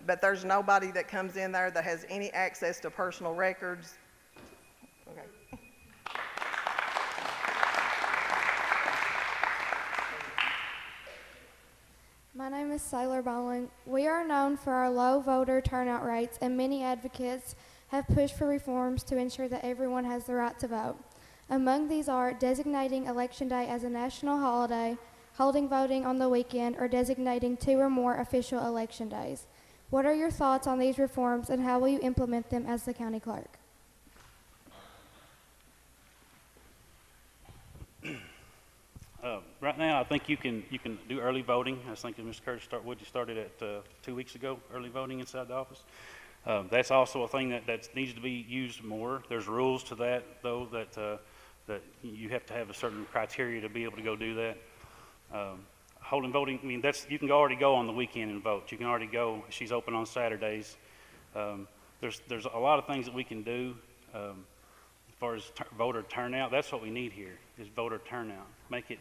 Speaker 14: but there's nobody that comes in there that has any access to personal records. Okay.
Speaker 7: My name is Sailor Bowling. We are known for our low voter turnout rates, and many advocates have pushed for reforms to ensure that everyone has the right to vote. Among these are designating Election Day as a national holiday, holding voting on the weekend, or designating 2 or more official election days. What are your thoughts on these reforms, and how will you implement them as the county clerk?
Speaker 13: Right now, I think you can do early voting. I think Mr. Curtis started at 2 weeks ago, early voting inside the office. That's also a thing that needs to be used more. There's rules to that, though, that you have to have a certain criteria to be able to go do that. Holding voting, I mean, you can already go on the weekend and vote. You can already go. She's open on Saturdays. There's a lot of things that we can do as far as voter turnout. That's what we need here is voter turnout. Make it.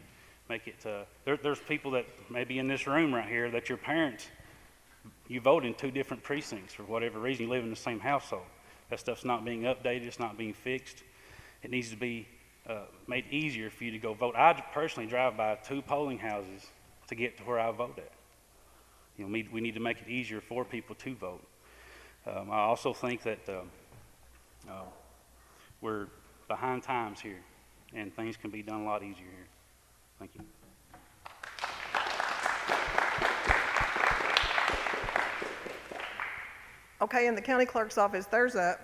Speaker 13: There's people that maybe in this room right here that your parents, you vote in 2 different precincts for whatever reason. You live in the same household. That stuff's not being updated. It's not being fixed. It needs to be made easier for you to go vote. I personally drive by 2 polling houses to get to where I vote at. We need to make it easier for people to vote. I also think that we're behind times here, and things can be done a lot easier here. Thank you.
Speaker 14: Okay, in the county clerk's office, there's a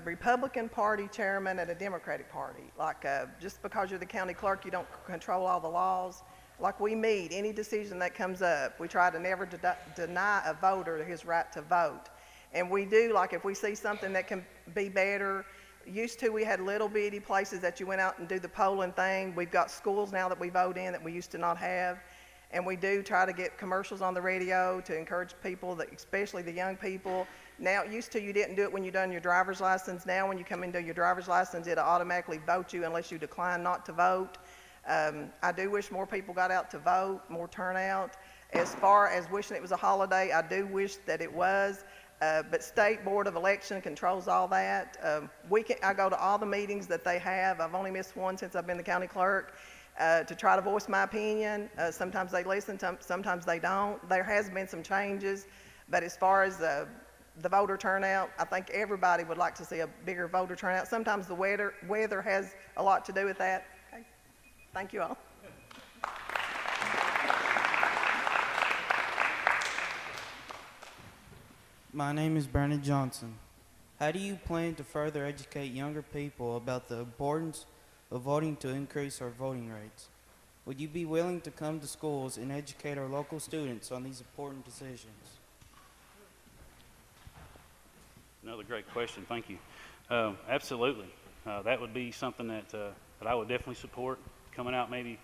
Speaker 14: Republican Party chairman and a Democratic Party. Like, just because you're the county clerk, you don't control all the laws. Like, we meet any decision that comes up. We try to never deny a voter his right to vote. And we do, like, if we see something that can be better. Used to, we had little bitty places that you went out and do the polling thing. We've got schools now that we vote in that we used to not have. And we do try to get commercials on the radio to encourage people, especially the young people. Now, used to, you didn't do it when you done your driver's license. Now, when you come in to do your driver's license, it'll automatically vote you unless you decline not to vote. I do wish more people got out to vote, more turnout. As far as wishing it was a holiday, I do wish that it was. But State Board of Election controls all that. I go to all the meetings that they have. I've only missed one since I've been the county clerk. to try to voice my opinion. Sometimes they listen, sometimes they don't. There has been some changes, but as far as the voter turnout, I think everybody would like to see a bigger voter turnout. Sometimes the weather has a lot to do with that. Okay. Thank you all.
Speaker 16: My name is Brandon Johnson. How do you plan to further educate younger people about the importance of voting to increase our voting rates? Would you be willing to come to schools and educate our local students on these important decisions?
Speaker 13: Another great question. Thank you. Absolutely. That would be something that I would definitely support, coming out maybe,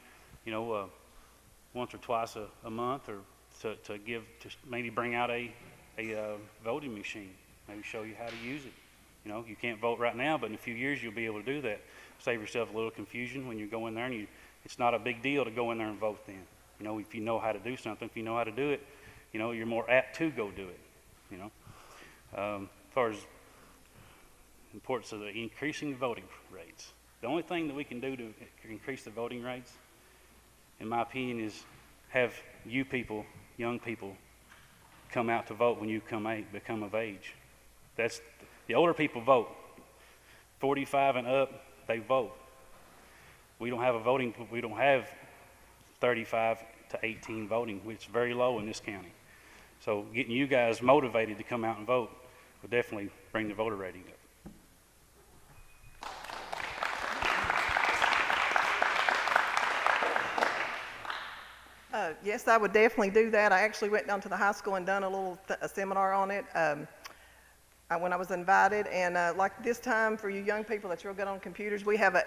Speaker 13: once or twice a month, or to maybe bring out a voting machine, maybe show you how to use it. You can't vote right now, but in a few years you'll be able to do that. Save yourself a little confusion when you go in there, and it's not a big deal to go in there and vote then. If you know how to do something, if you know how to do it, you're more apt to go do it. As far as importance of the increasing voting rates, the only thing that we can do to increase the voting rates, in my opinion, is have you people, young people, come out to vote when you become of age. That's the older people vote. 45 and up, they vote. We don't have 35 to 18 voting, which is very low in this county. So getting you guys motivated to come out and vote will definitely bring the voter rating up.
Speaker 14: Yes, I would definitely do that. I actually went down to the high school and done a seminar on it when I was invited. And like this time, for you young people that's real good on computers, we have an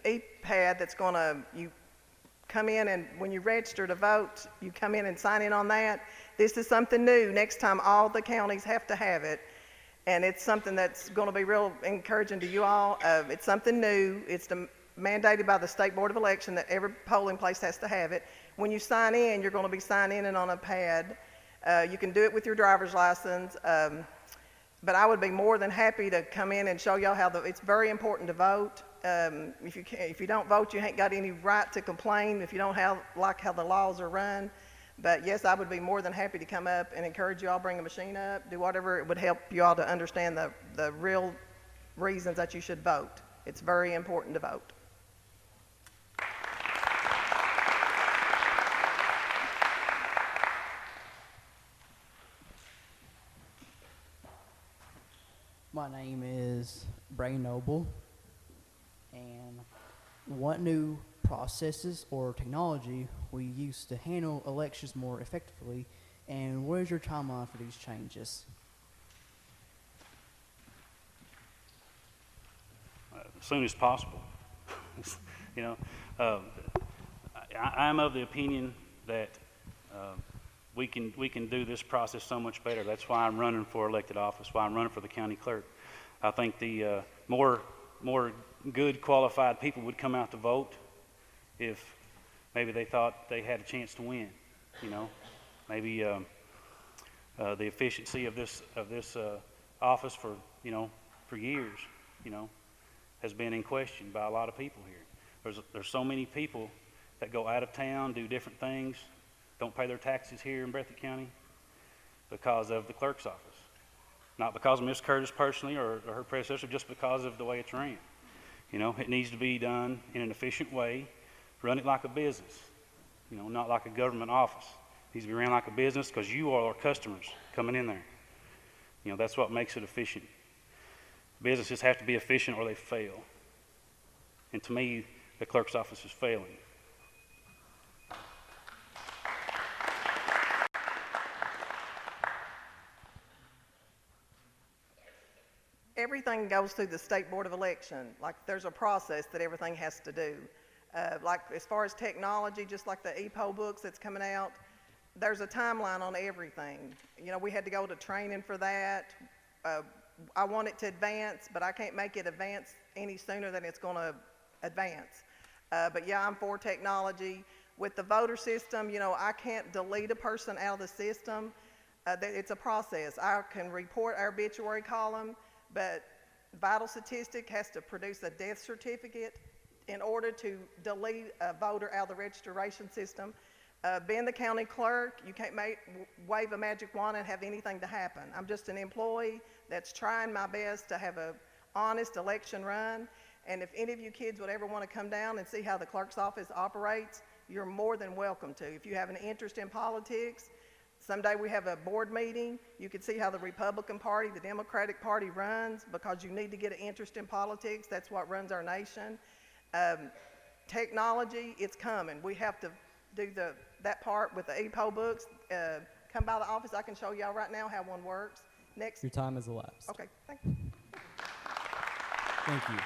Speaker 14: e-pad that's going to, you come in, and when you register to vote, you come in and sign in on that. This is something new. Next time, all the counties have to have it. And it's something that's going to be real encouraging to you all. It's something new. It's mandated by the State Board of Election that every polling place has to have it. When you sign in, you're going to be signing in on a pad. You can do it with your driver's license. But I would be more than happy to come in and show y'all how it's very important to vote. If you don't vote, you ain't got any right to complain if you don't like how the laws are run. But yes, I would be more than happy to come up and encourage you all, bring a machine up, do whatever it would help you all to understand the real reasons that you should vote. It's very important to vote.
Speaker 17: My name is Bray Noble, and what new processes or technology will you use to handle elections more effectively, and what is your timeline for these changes?
Speaker 13: As soon as possible. I'm of the opinion that we can do this process so much better. That's why I'm running for elected office, why I'm running for the county clerk. I think the more good qualified people would come out to vote if maybe they thought they had a chance to win. Maybe the efficiency of this office for years has been in question by a lot of people here. There's so many people that go out of town, do different things, don't pay their taxes here in Breathitt County because of the clerk's office. Not because of Ms. Curtis personally or her predecessor, just because of the way it's ran. It needs to be done in an efficient way. Run it like a business, not like a government office. It needs to be ran like a business because you are our customers coming in there. That's what makes it efficient. Businesses have to be efficient or they fail. And to me, the clerk's office is failing.
Speaker 14: Everything goes through the State Board of Election. Like, there's a process that everything has to do. Like, as far as technology, just like the e-poll books that's coming out, there's a timeline on everything. We had to go to training for that. I want it to advance, but I can't make it advance any sooner than it's going to advance. But yeah, I'm for technology. With the voter system, I can't delete a person out of the system. It's a process. I can report our obituary column, but Vital Statistic has to produce a death certificate in order to delete a voter out of the registration system. Being the county clerk, you can't wave a magic wand and have anything to happen. I'm just an employee that's trying my best to have a honest election run. And if any of you kids would ever want to come down and see how the clerk's office operates, you're more than welcome to. If you have an interest in politics, someday we have a board meeting, you can see how the Republican Party, the Democratic Party runs, because you need to get an interest in politics. That's what runs our nation. Technology, it's coming. We have to do that part with the EPO books. Come by the office. I can show y'all right now how one works. Next.
Speaker 18: Your time has elapsed.
Speaker 14: Okay, thank you.
Speaker 18: Thank you.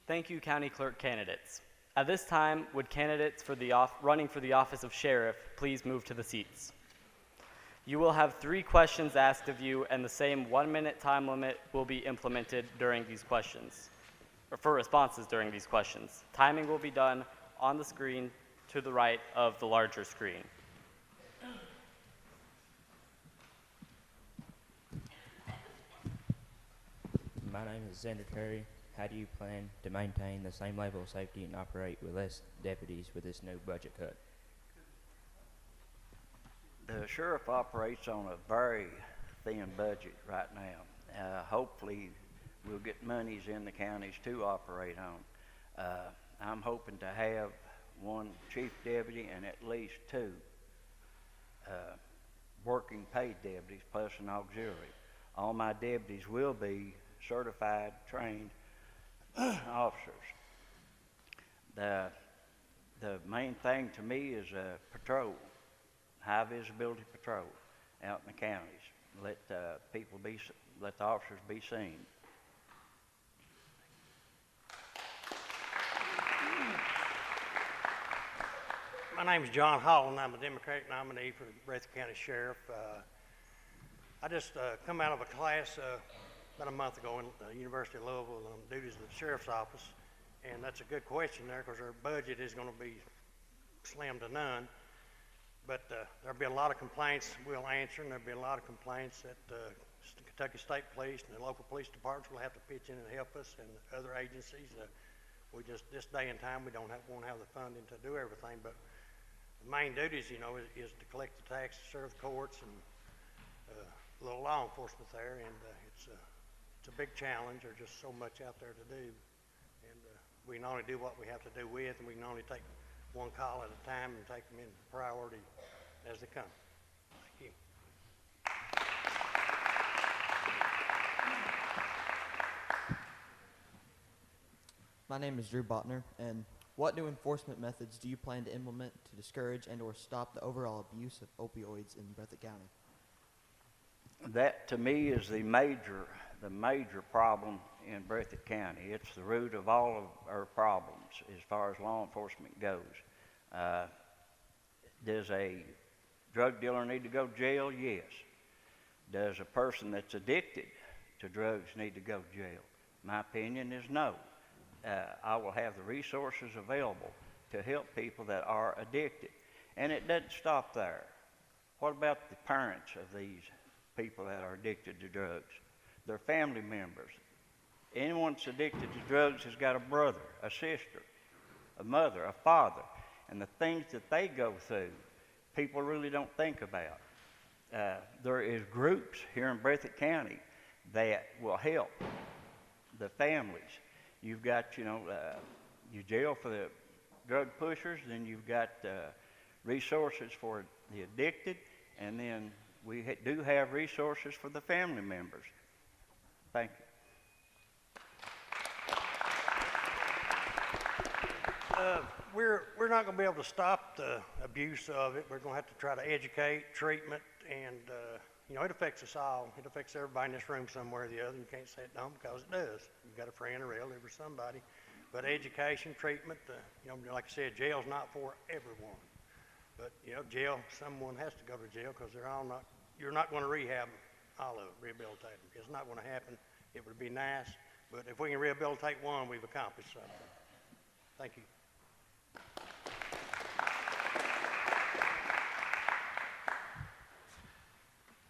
Speaker 1: Thank you, County Clerk candidates. At this time, would candidates for running for the office of Sheriff please move to the seats? You will have 3 questions asked of you, and the same 1-minute time limit will be implemented during these questions, or for responses during these questions. Timing will be done on the screen to the right of the larger screen.
Speaker 19: My name is Xander Terry. How do you plan to maintain the same level of safety and operate with less deputies with this new budget cut?
Speaker 20: The sheriff operates on a very thin budget right now. Hopefully, we'll get monies in the counties to operate on. I'm hoping to have 1 chief deputy and at least 2 working paid deputies plus an auxiliary. All my deputies will be certified, trained officers. The main thing to me is patrol, high visibility patrol out in the counties. Let the officers be seen.
Speaker 21: My name is John Holland. I'm a Democratic nominee for Breathitt County Sheriff. I just come out of a class about a month ago in the University of Louisville on duties of the Sheriff's Office, and that's a good question there because our budget is going to be slim to none. But there'll be a lot of complaints we'll answer, and there'll be a lot of complaints that Kentucky State Police and the local police departments will have to pitch in and help us, and other agencies. This day and time, we won't have the funding to do everything, but the main duties, is to collect the taxes, serve the courts, and a little law enforcement there, and it's a big challenge. There's just so much out there to do, and we can only do what we have to do with, and we can only take 1 call at a time and take them in priority as they come. Thank you.
Speaker 18: My name is Drew Botner, and what new enforcement methods do you plan to implement to discourage and or stop the overall abuse of opioids in Breathitt County?
Speaker 20: That to me is the major problem in Breathitt County. It's the root of all of our problems as far as law enforcement goes. Does a drug dealer need to go to jail? Yes. Does a person that's addicted to drugs need to go to jail? My opinion is no. I will have the resources available to help people that are addicted. And it doesn't stop there. What about the parents of these people that are addicted to drugs? Their family members. Anyone that's addicted to drugs has got a brother, a sister, a mother, a father. And the things that they go through, people really don't think about. There is groups here in Breathitt County that will help the families. You've got, you jail for the drug pushers, then you've got resources for the addicted, and then we do have resources for the family members. Thank you.
Speaker 21: We're not going to be able to stop the abuse of it. We're going to have to try to educate, treatment, and it affects us all. It affects everybody in this room somewhere or the other. You can't say it don't, because it does. You've got a friend, a relative, or somebody. But education, treatment, like I said, jail's not for everyone. But jail, someone has to go to jail because you're not going to rehab all of them, rehabilitate them. It's not going to happen. It would be nice, but if we can rehabilitate one, we've accomplished something. Thank you.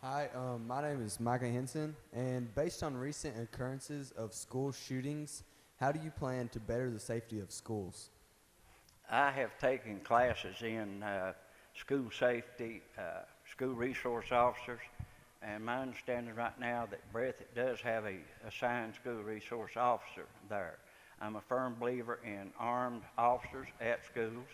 Speaker 2: Hi, my name is Micah Henson, and based on recent occurrences of school shootings, how do you plan to better the safety of schools?
Speaker 20: I have taken classes in school safety, school resource officers, and my understanding right now that Breathitt does have a assigned school resource officer there. I'm a firm believer in armed officers at schools.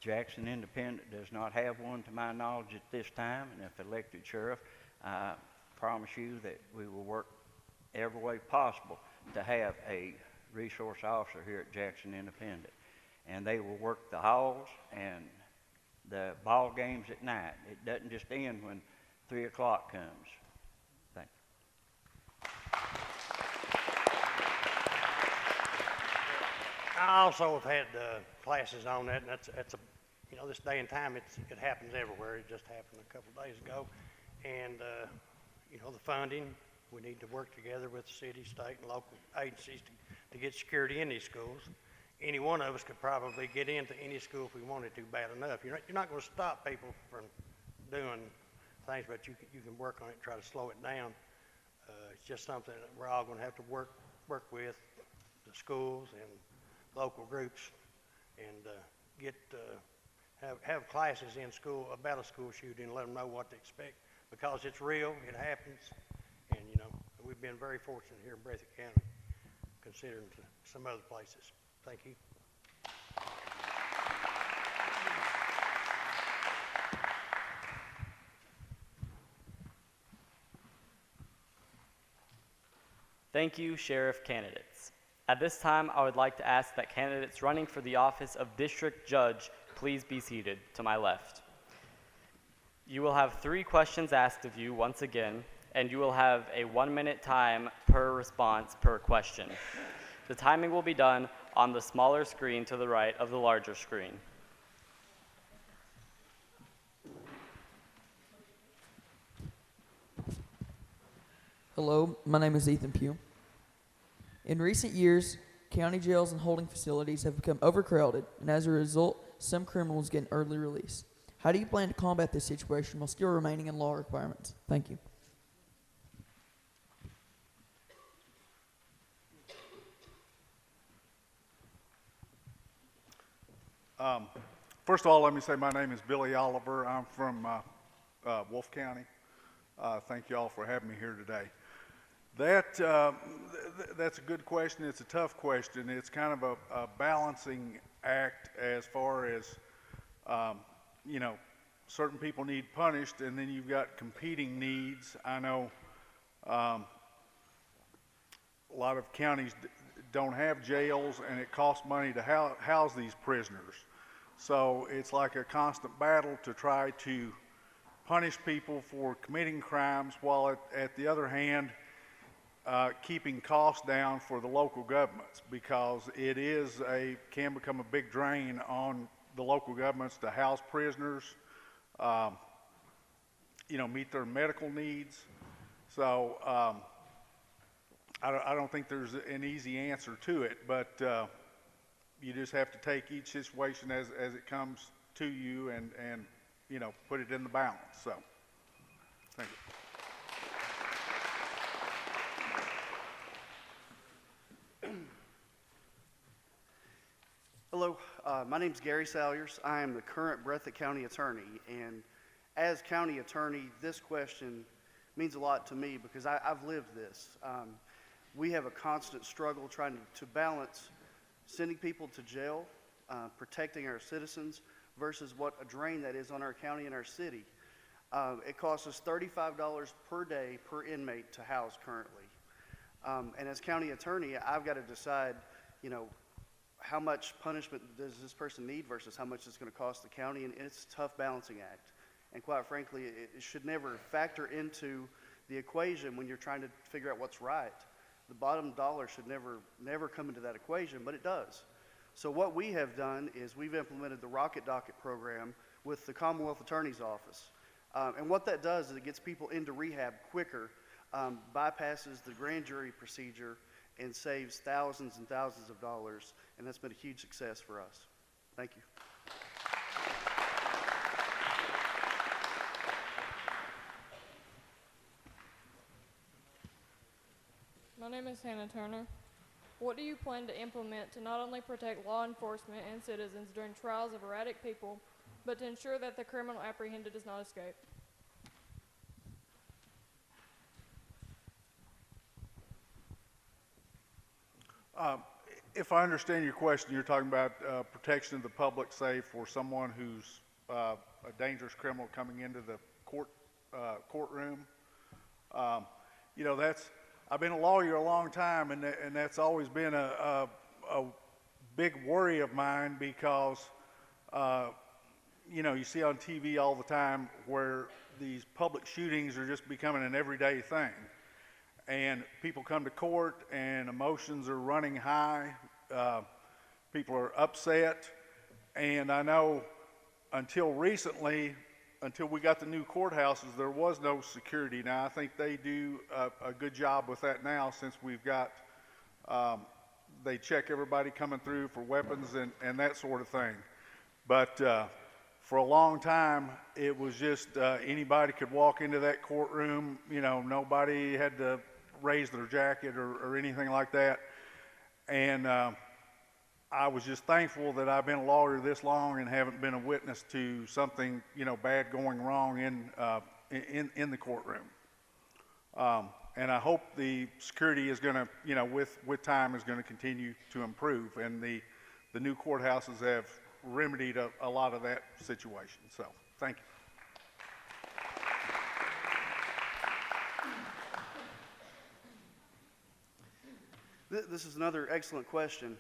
Speaker 20: Jackson Independent does not have one to my knowledge at this time, and if elected sheriff, I promise you that we will work every way possible to have a resource officer here at Jackson Independent. And they will work the halls and the ball games at night. It doesn't just end when 3 o'clock comes. Thank you.
Speaker 21: I also have had classes on that, and that's a, you know, this day and time it happens everywhere. It just happened a couple of days ago, and you know, the funding. We need to work together with the city, state, and local agencies to get security in these schools. Any one of us could probably get into any school if we wanted to bad enough. You're not going to stop people from doing things, but you can work on it and try to slow it down. It's just something that we're all going to have to work with the schools and local groups, and have classes in school about a school shooting and let them know what to expect, because it's real, it happens, and you know, we've been very fortunate here in Breathitt County considering some other places. Thank you.
Speaker 1: Thank you, Sheriff candidates. At this time, I would like to ask that candidates running for the office of District Judge please be seated to my left. You will have 3 questions asked of you once again, and you will have a 1-minute time per response per question. The timing will be done on the smaller screen to the right of the larger screen.
Speaker 22: Hello, my name is Ethan Pugh. In recent years, county jails and holding facilities have become overcrowded, and as a result, some criminals get an early release. How do you plan to combat this situation while still remaining in law requirements? Thank you.
Speaker 23: First of all, let me say my name is Billy Oliver. I'm from Wolfe County. Thank you all for having me here today. That's a good question. It's a tough question. It's kind of a balancing act as far as, you know, certain people need punished, and then you've got competing needs. I know a lot of counties don't have jails, and it costs money to house these prisoners. So it's like a constant battle to try to punish people for committing crimes, while at the other hand, keeping costs down for the local governments, because it can become a big drain on the local governments to house prisoners, you know, meet their medical needs. So I don't think there's an easy answer to it, but you just have to take each situation as it comes to you, and you know, put it in the balance. So thank you.
Speaker 24: Hello, my name is Gary Salyers. I am the current Breathitt County Attorney, and as County Attorney, this question means a lot to me because I've lived this. We have a constant struggle trying to balance sending people to jail, protecting our citizens, versus what a drain that is on our county and our city. It costs us $35 per day per inmate to house currently. And as county attorney, I've got to decide, you know, how much punishment does this person need versus how much it's going to cost the county, and it's a tough balancing act. And quite frankly, it should never factor into the equation when you're trying to figure out what's right. The bottom dollar should never come into that equation, but it does. So what we have done is we've implemented the Rocket Docket program with the Commonwealth Attorney's Office. And what that does is it gets people into rehab quicker, bypasses the grand jury procedure, and saves thousands and thousands of dollars, and that's been a huge success for us. Thank you.
Speaker 8: My name is Hannah Turner. What do you plan to implement to not only protect law enforcement and citizens during trials of erratic people, but to ensure that the criminal apprehended does not escape?
Speaker 23: If I understand your question, you're talking about protection of the public, say, for someone who's a dangerous criminal coming into the courtroom. You know, I've been a lawyer a long time, and that's always been a big worry of mine because, you know, you see on TV all the time where these public shootings are just becoming an everyday thing. And people come to court and emotions are running high. People are upset. And I know until recently, until we got the new courthouses, there was no security. Now, I think they do a good job with that now since we've got, they check everybody coming through for weapons and that sort of thing. But for a long time, it was just anybody could walk into that courtroom. You know, nobody had to raise their jacket or anything like that. And I was just thankful that I've been a lawyer this long and haven't been a witness to something, you know, bad going wrong in the courtroom. And I hope the security is going to, you know, with time is going to continue to improve. And the new courthouses have remedied a lot of that situation. So, thank you.
Speaker 24: This is another excellent question.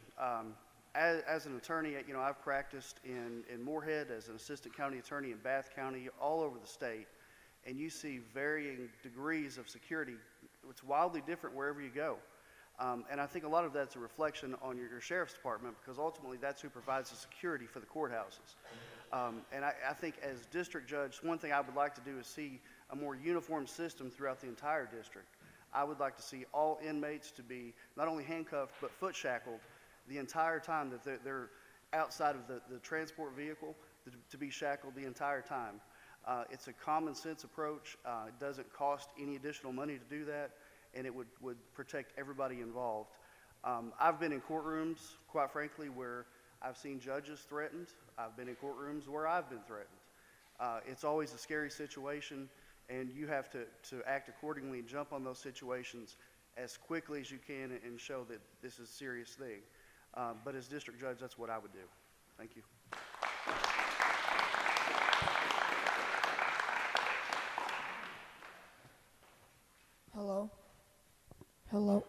Speaker 24: As an attorney, you know, I've practiced in Moorhead as an assistant county attorney in Bath County, all over the state, and you see varying degrees of security. It's wildly different wherever you go. And I think a lot of that's a reflection on your sheriff's department, because ultimately that's who provides the security for the courthouses. And I think as district judge, one thing I would like to do is see a more uniform system throughout the entire district. I would like to see all inmates to be not only handcuffed, but foot shackled the entire time that they're outside of the transport vehicle, to be shackled the entire time. It's a common sense approach. It doesn't cost any additional money to do that, and it would protect everybody involved. I've been in courtrooms, quite frankly, where I've seen judges threatened. I've been in courtrooms where I've been threatened. It's always a scary situation, and you have to act accordingly and jump on those situations as quickly as you can and show that this is a serious thing. But as district judge, that's what I would do. Thank you.
Speaker 3: Hello. Hello.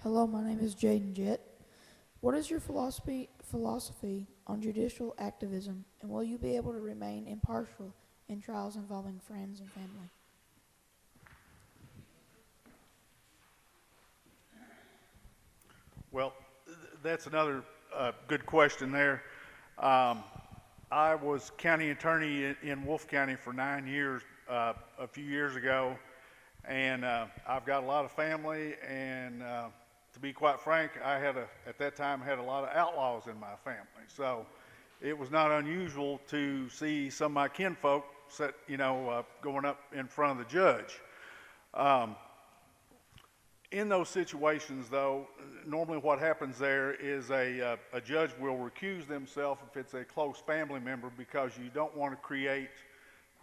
Speaker 3: Hello, my name is Jaden Jett. What is your philosophy on judicial activism, and will you be able to remain impartial in trials involving friends and family?
Speaker 23: Well, that's another good question there. I was county attorney in Wolfe County for 9 years a few years ago, and I've got a lot of family, and to be quite frank, at that time had a lot of outlaws in my family. So it was not unusual to see some of my kinfolk going up in front of the judge. In those situations, though, normally what happens there is a judge will recuse themselves if it's a close family member, because you don't want to create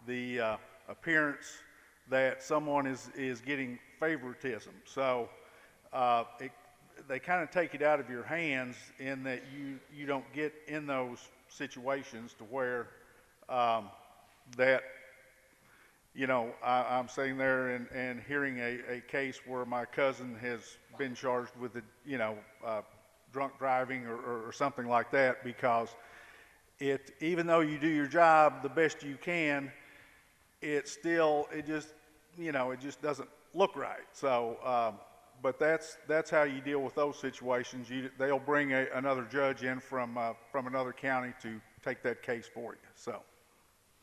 Speaker 23: the appearance that someone is getting favoritism. So they kind of take it out of your hands in that you don't get in those situations to where I'm sitting there and hearing a case where my cousin has been charged with drunk driving or something like that, because even though you do your job the best you can, it just doesn't look right. So, but that's how you deal with those situations. They'll bring another judge in from another county to take that case for you. So,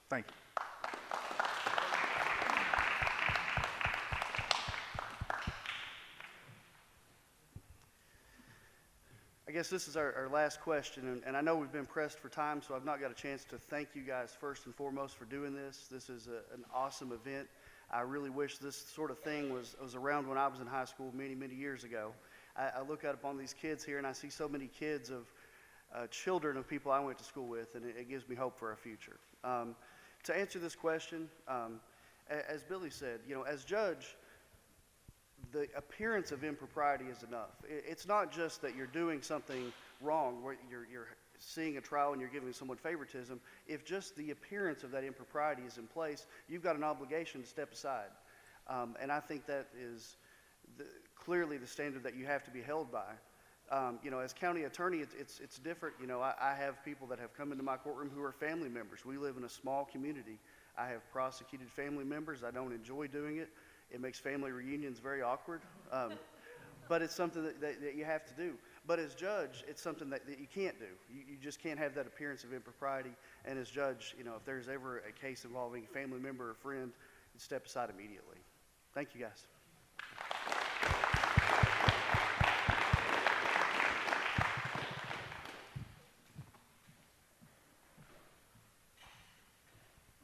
Speaker 23: thank you.
Speaker 24: I guess this is our last question, and I know we've been pressed for time, so I've not got a chance to thank you guys first and foremost for doing this. This is an awesome event. I really wish this sort of thing was around when I was in high school many, many years ago. I look out upon these kids here, and I see so many kids of children of people I went to school with, and it gives me hope for our future. To answer this question, as Billy said, as judge, the appearance of impropriety is enough. It's not just that you're doing something wrong, where you're seeing a trial and you're giving someone favoritism. If just the appearance of that impropriety is in place, you've got an obligation to step aside. And I think that is clearly the standard that you have to be held by. As county attorney, it's different. I have people that have come into my courtroom who are family members. We live in a small community. I have prosecuted family members. I don't enjoy doing it. It makes family reunions very awkward. But it's something that you have to do. But as judge, it's something that you can't do. You just can't have that appearance of impropriety. And as judge, if there's ever a case involving a family member or friend, you step aside immediately. Thank you, guys.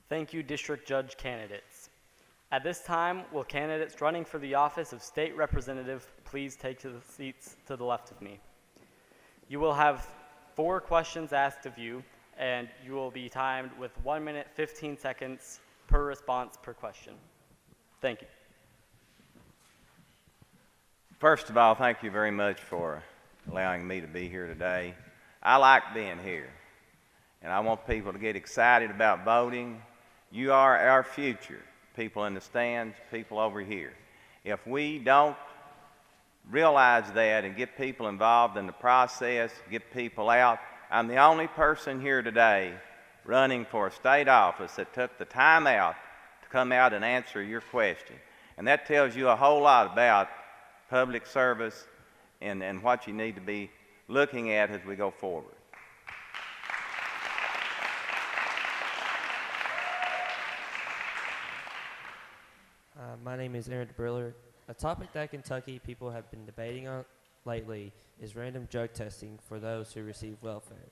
Speaker 1: Thank you, district judge candidates. At this time, will candidates running for the office of state representative please take to the seats to the left of me. You will have 4 questions asked of you, and you will be timed with 1 minute, 15 seconds per response per question. Thank you.
Speaker 4: First of all, thank you very much for allowing me to be here today. I like being here, and I want people to get excited about voting. You are our future, people in the stands, people over here. If we don't realize that and get people involved in the process, get people out, I'm the only person here today running for a state office that took the time out to come out and answer your question. And that tells you a whole lot about public service and what you need to be looking at as we go forward.
Speaker 5: My name is Aaron DeBriller. A topic that Kentucky people have been debating on lately is random drug testing for those who receive welfare.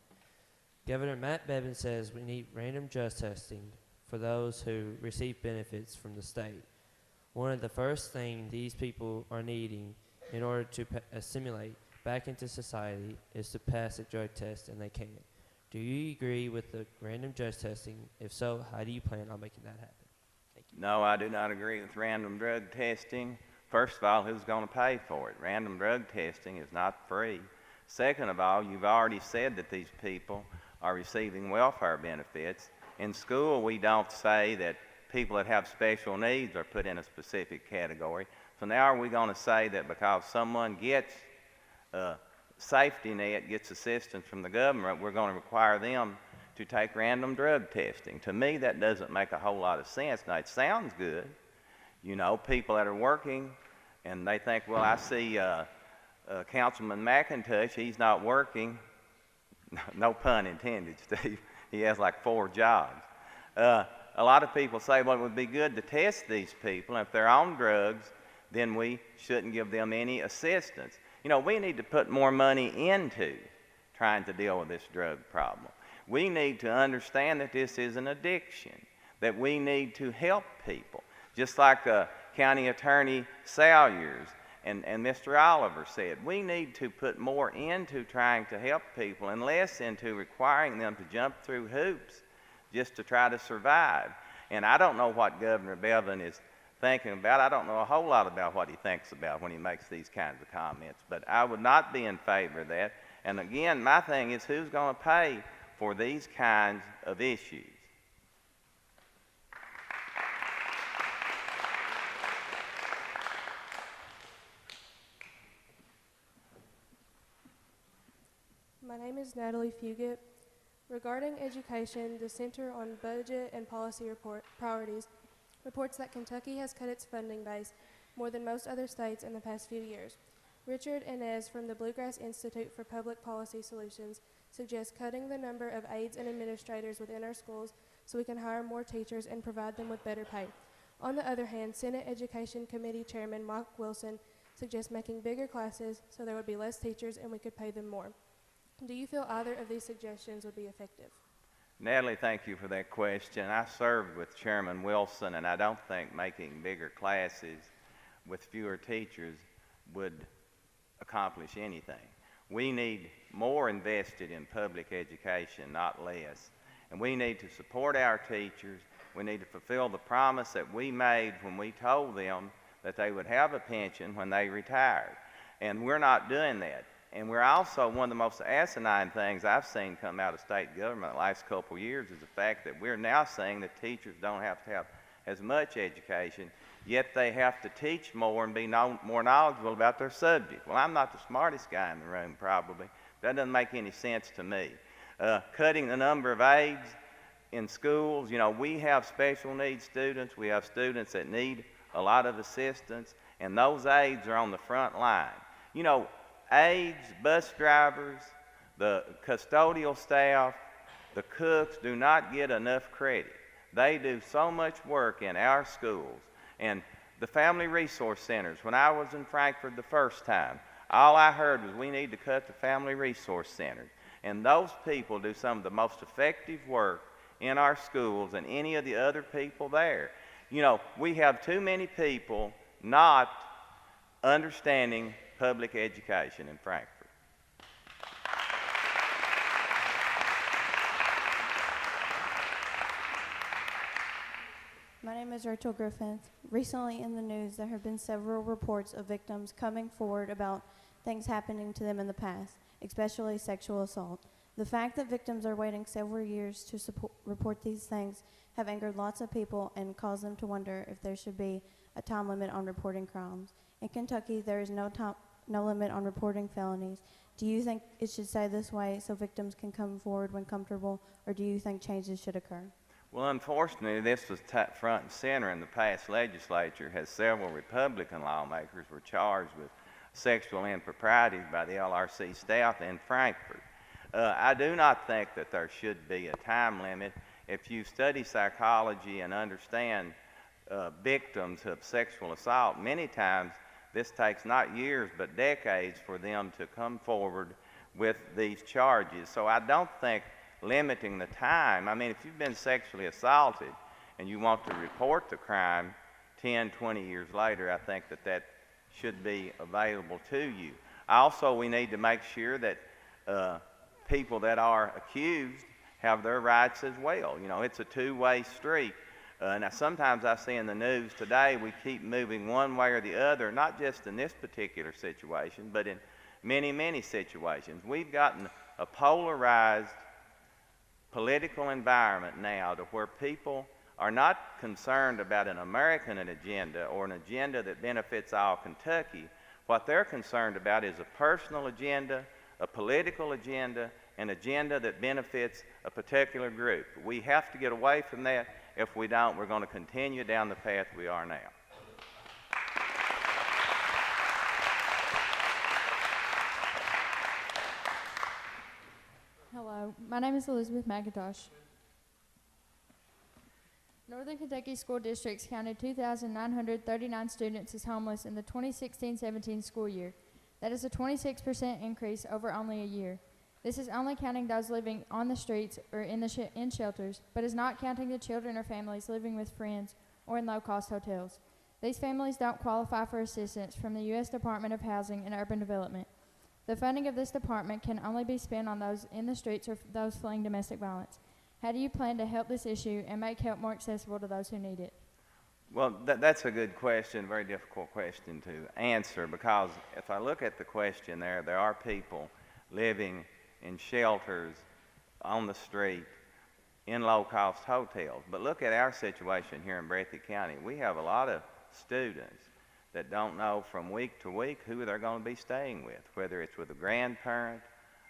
Speaker 5: Governor Matt Bevin says we need random drug testing for those who receive benefits from the state. One of the first things these people are needing in order to assimilate back into society is to pass a drug test, and they can't. Do you agree with the random drug testing? If so, how do you plan on making that happen?
Speaker 4: No, I do not agree with random drug testing. First of all, who's going to pay for it? Random drug testing is not free. Second of all, you've already said that these people are receiving welfare benefits. In school, we don't say that people that have special needs are put in a specific category. So now are we going to say that because someone gets a safety net, gets assistance from the government, we're going to require them to take random drug testing? To me, that doesn't make a whole lot of sense. Now, it sounds good. People that are working, and they think, well, I see Councilman McIntosh, he's not working. No pun intended, Steve. He has like 4 jobs. A lot of people say, well, it would be good to test these people. If they're on drugs, then we shouldn't give them any assistance. We need to put more money into trying to deal with this drug problem. We need to understand that this is an addiction, that we need to help people. Just like County Attorney Salyers and Mr. Oliver said, we need to put more into trying to help people and less into requiring them to jump through hoops just to try to survive. And I don't know what Governor Bevin is thinking about. I don't know a whole lot about what he thinks about when he makes these kinds of comments. But I would not be in favor of that. And again, my thing is, who's going to pay for these kinds of issues?
Speaker 12: My name is Natalie Fugit. Regarding education, the Center on Budget and Policy Priorities reports that Kentucky has cut its funding base more than most other states in the past few years. Richard Inez from the Bluegrass Institute for Public Policy Solutions suggests cutting the number of aides and administrators within our schools so we can hire more teachers and provide them with better pay. On the other hand, Senate Education Committee Chairman Mike Wilson suggests making bigger classes so there would be less teachers and we could pay them more. Do you feel either of these suggestions would be effective?
Speaker 4: Natalie, thank you for that question. I served with Chairman Wilson, and I don't think making bigger classes with fewer teachers would accomplish anything. We need more invested in public education, not less. And we need to support our teachers. We need to fulfill the promise that we made when we told them that they would have a pension when they retired. And we're not doing that. And we're also, one of the most asinine things I've seen come out of state government the last couple of years is the fact that we're now saying that teachers don't have to have as much education, yet they have to teach more and be more knowledgeable about their subject. Well, I'm not the smartest guy in the room, probably. That doesn't make any sense to me. Cutting the number of aides in schools, you know, we have special needs students. We have students that need a lot of assistance, and those aides are on the front line. You know, aides, bus drivers, the custodial staff, the cooks do not get enough credit. They do so much work in our schools. And the family resource centers, when I was in Frankfurt the first time, all I heard was we need to cut the family resource centers. And those people do some of the most effective work in our schools than any of the other people there. You know, we have too many people not understanding public education in Frankfurt.
Speaker 6: My name is Rachel Griffith. Recently in the news, there have been several reports of victims coming forward about things happening to them in the past, especially sexual assault. The fact that victims are waiting several years to report these things have angered lots of people and caused them to wonder if there should be a time limit on reporting crimes. In Kentucky, there is no limit on reporting felonies. Do you think it should stay this way so victims can come forward when comfortable, or do you think changes should occur?
Speaker 4: Well, unfortunately, this was front and center in the past legislature, as several Republican lawmakers were charged with sexual improprieties by the LRC staff in Frankfurt. I do not think that there should be a time limit. If you study psychology and understand victims of sexual assault, many times this takes not years but decades for them to come forward with these charges. So I don't think limiting the time, I mean, if you've been sexually assaulted and you want to report the crime 10, 20 years later, I think that that should be available to you. Also, we need to make sure that people that are accused have their rights as well. You know, it's a two-way street. Now, sometimes I see in the news today we keep moving one way or the other, not just in this particular situation, but in many, many situations. We've gotten a polarized political environment now to where people are not concerned about an American agenda or an agenda that benefits all Kentucky. What they're concerned about is a personal agenda, a political agenda, an agenda that benefits a particular group. We have to get away from that. If we don't, we're going to continue down the path we are now.
Speaker 9: Hello, my name is Elizabeth McIntosh. Northern Kentucky School Districts counted 2,939 students as homeless in the 2016-17 school year. That is a 26% increase over only a year. This is only counting those living on the streets or in shelters, but is not counting the children or families living with friends or in low-cost hotels. These families don't qualify for assistance from the U.S. Department of Housing and Urban Development. The funding of this department can only be spent on those in the streets or those fleeing domestic violence. How do you plan to help this issue and make help more accessible to those who need it?
Speaker 4: Well, that's a good question, very difficult question to answer, because if I look at the question there are people living in shelters, on the street, in low-cost hotels. But look at our situation here in Breathitt County. We have a lot of students that don't know from week to week who they're going to be staying with, whether it's with a grandparent,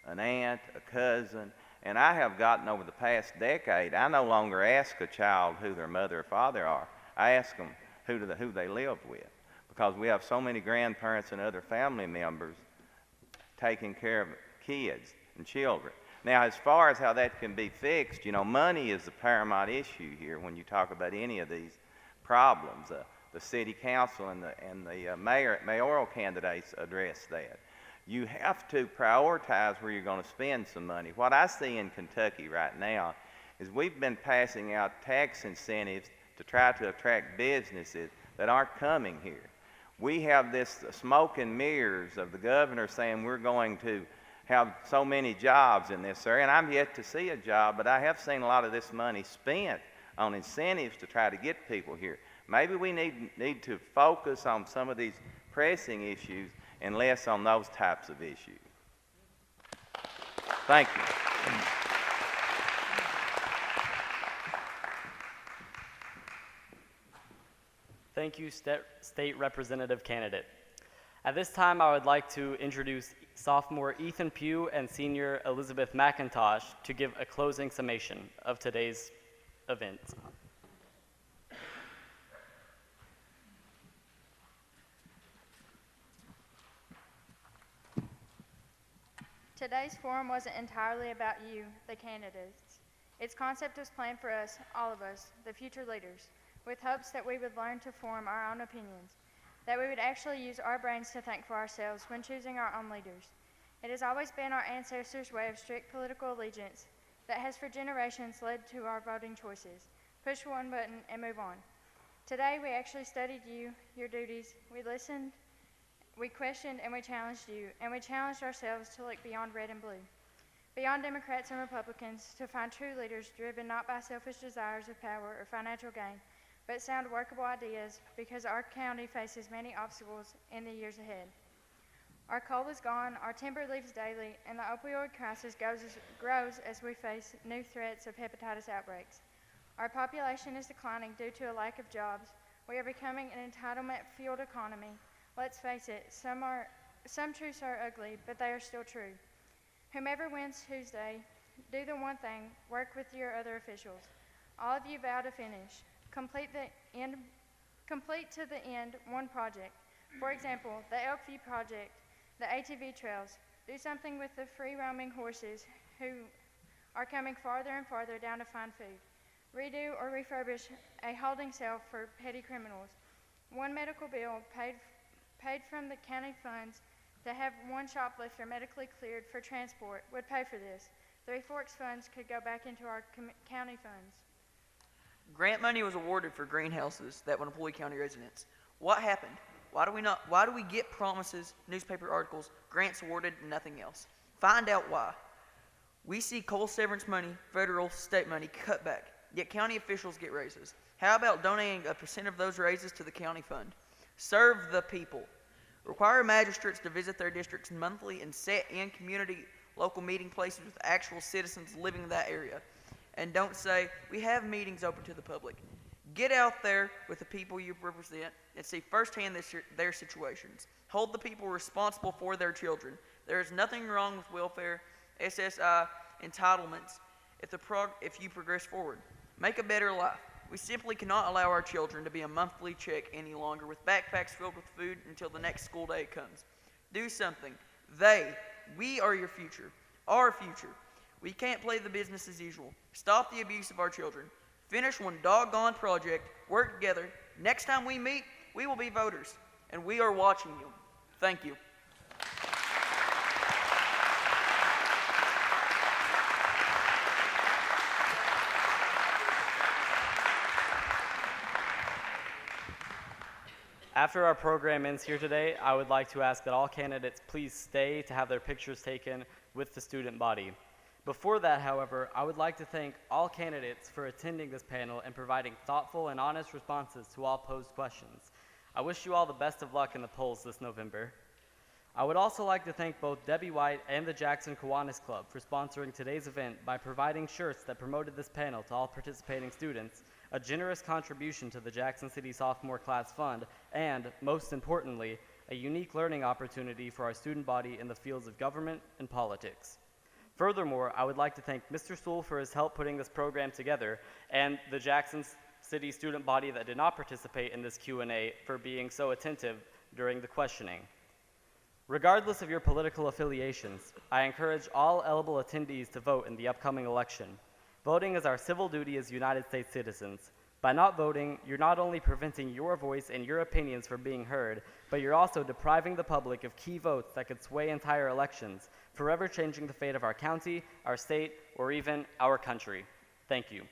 Speaker 4: an aunt, a cousin. And I have gotten over the past decade, I no longer ask a child who their mother or father are. I ask them who they live with, because we have so many grandparents and other family members taking care of kids and children. Now, as far as how that can be fixed, you know, money is the paramount issue here when you talk about any of these problems. The city council and the mayoral candidates address that. You have to prioritize where you're going to spend some money. What I see in Kentucky right now is we've been passing out tax incentives to try to attract businesses that aren't coming here. We have this smoke and mirrors of the governor saying we're going to have so many jobs in this area, and I'm yet to see a job, but I have seen a lot of this money spent on incentives to try to get people here. Maybe we need to focus on some of these pressing issues and less on those types of issues. Thank you.
Speaker 1: Thank you, State Representative candidate. At this time, I would like to introduce sophomore Ethan Pugh and senior Elizabeth McIntosh to give a closing summation of today's event.
Speaker 9: Today's forum wasn't entirely about you, the candidates. Its concept was planned for us, all of us, the future leaders, with hopes that we would learn to form our own opinions, that we would actually use our brains to think for ourselves when choosing our own leaders. It has always been our ancestors' way of strict political allegiance that has for generations led to our voting choices. Push one button and move on. Today we actually studied you, your duties, we listened, we questioned and we challenged you, and we challenged ourselves to look beyond red and blue, beyond Democrats and Republicans, to find true leaders driven not by selfish desires of power or financial gain, but sound workable ideas, because our county faces many obstacles in the years ahead. Our coal is gone, our timber leaves daily, and the opioid crisis grows as we face new threats of hepatitis outbreaks. Our population is declining due to a lack of jobs. We are becoming an entitlement-fueled economy. Let's face it, some truths are ugly, but they are still true. Whomever wins Tuesday, do the one thing, work with your other officials. All of you vow to finish. Complete to the end one project. For example, the Elkview project, the ATV trails. Do something with the free-roaming horses who are coming farther and farther down to find food. Redo or refurbish a holding cell for petty criminals. One medical bill paid from the county funds to have one shoplifter medically cleared for transport would pay for this. Three Forks funds could go back into our county funds.
Speaker 22: Grant money was awarded for greenhouses that would employ county residents. What happened? Why do we get promises, newspaper articles, grants awarded, and nothing else? Find out why. We see coal severance money, federal, state money cut back, yet county officials get raises. How about donating 1% of those raises to the county fund? Serve the people. Require magistrates to visit their districts monthly and set in community local meeting places with actual citizens living in that area. And don't say, we have meetings open to the public. Get out there with the people you represent and see firsthand their situations. Hold the people responsible for their children. There is nothing wrong with welfare, SSI, entitlements if you progress forward. Make a better life. We simply cannot allow our children to be a monthly check any longer with backpacks filled with food until the next school day comes. Do something. We are your future. Our future. We can't play the business as usual. Stop the abuse of our children. Finish one doggone project. Work together. Next time we meet, we will be voters. And we are watching you. Thank you.
Speaker 1: After our program ends here today, I would like to ask that all candidates please stay to have their pictures taken with the student body. Before that, however, I would like to thank all candidates for attending this panel and providing thoughtful and honest responses to all posed questions. I wish you all the best of luck in the polls this November. I would also like to thank both Debbie White and the Jackson Kiwanis Club for sponsoring today's event by providing shirts that promoted this panel to all participating students, a generous contribution to the Jackson City Sophomore Class Fund, and, most importantly, a unique learning opportunity for our student body in the fields of government and politics. Furthermore, I would like to thank Mr. Sewell for his help putting this program together, and the Jackson City student body that did not participate in this Q&A for being so attentive during the questioning. Regardless of your political affiliations, I encourage all eligible attendees to vote in the upcoming election. Voting is our civil duty as United States citizens. By not voting, you're not only preventing your voice and your opinions from being heard, but you're also depriving the public of key votes that could sway entire elections, forever changing the fate of our county, our state, or even our country. Thank you.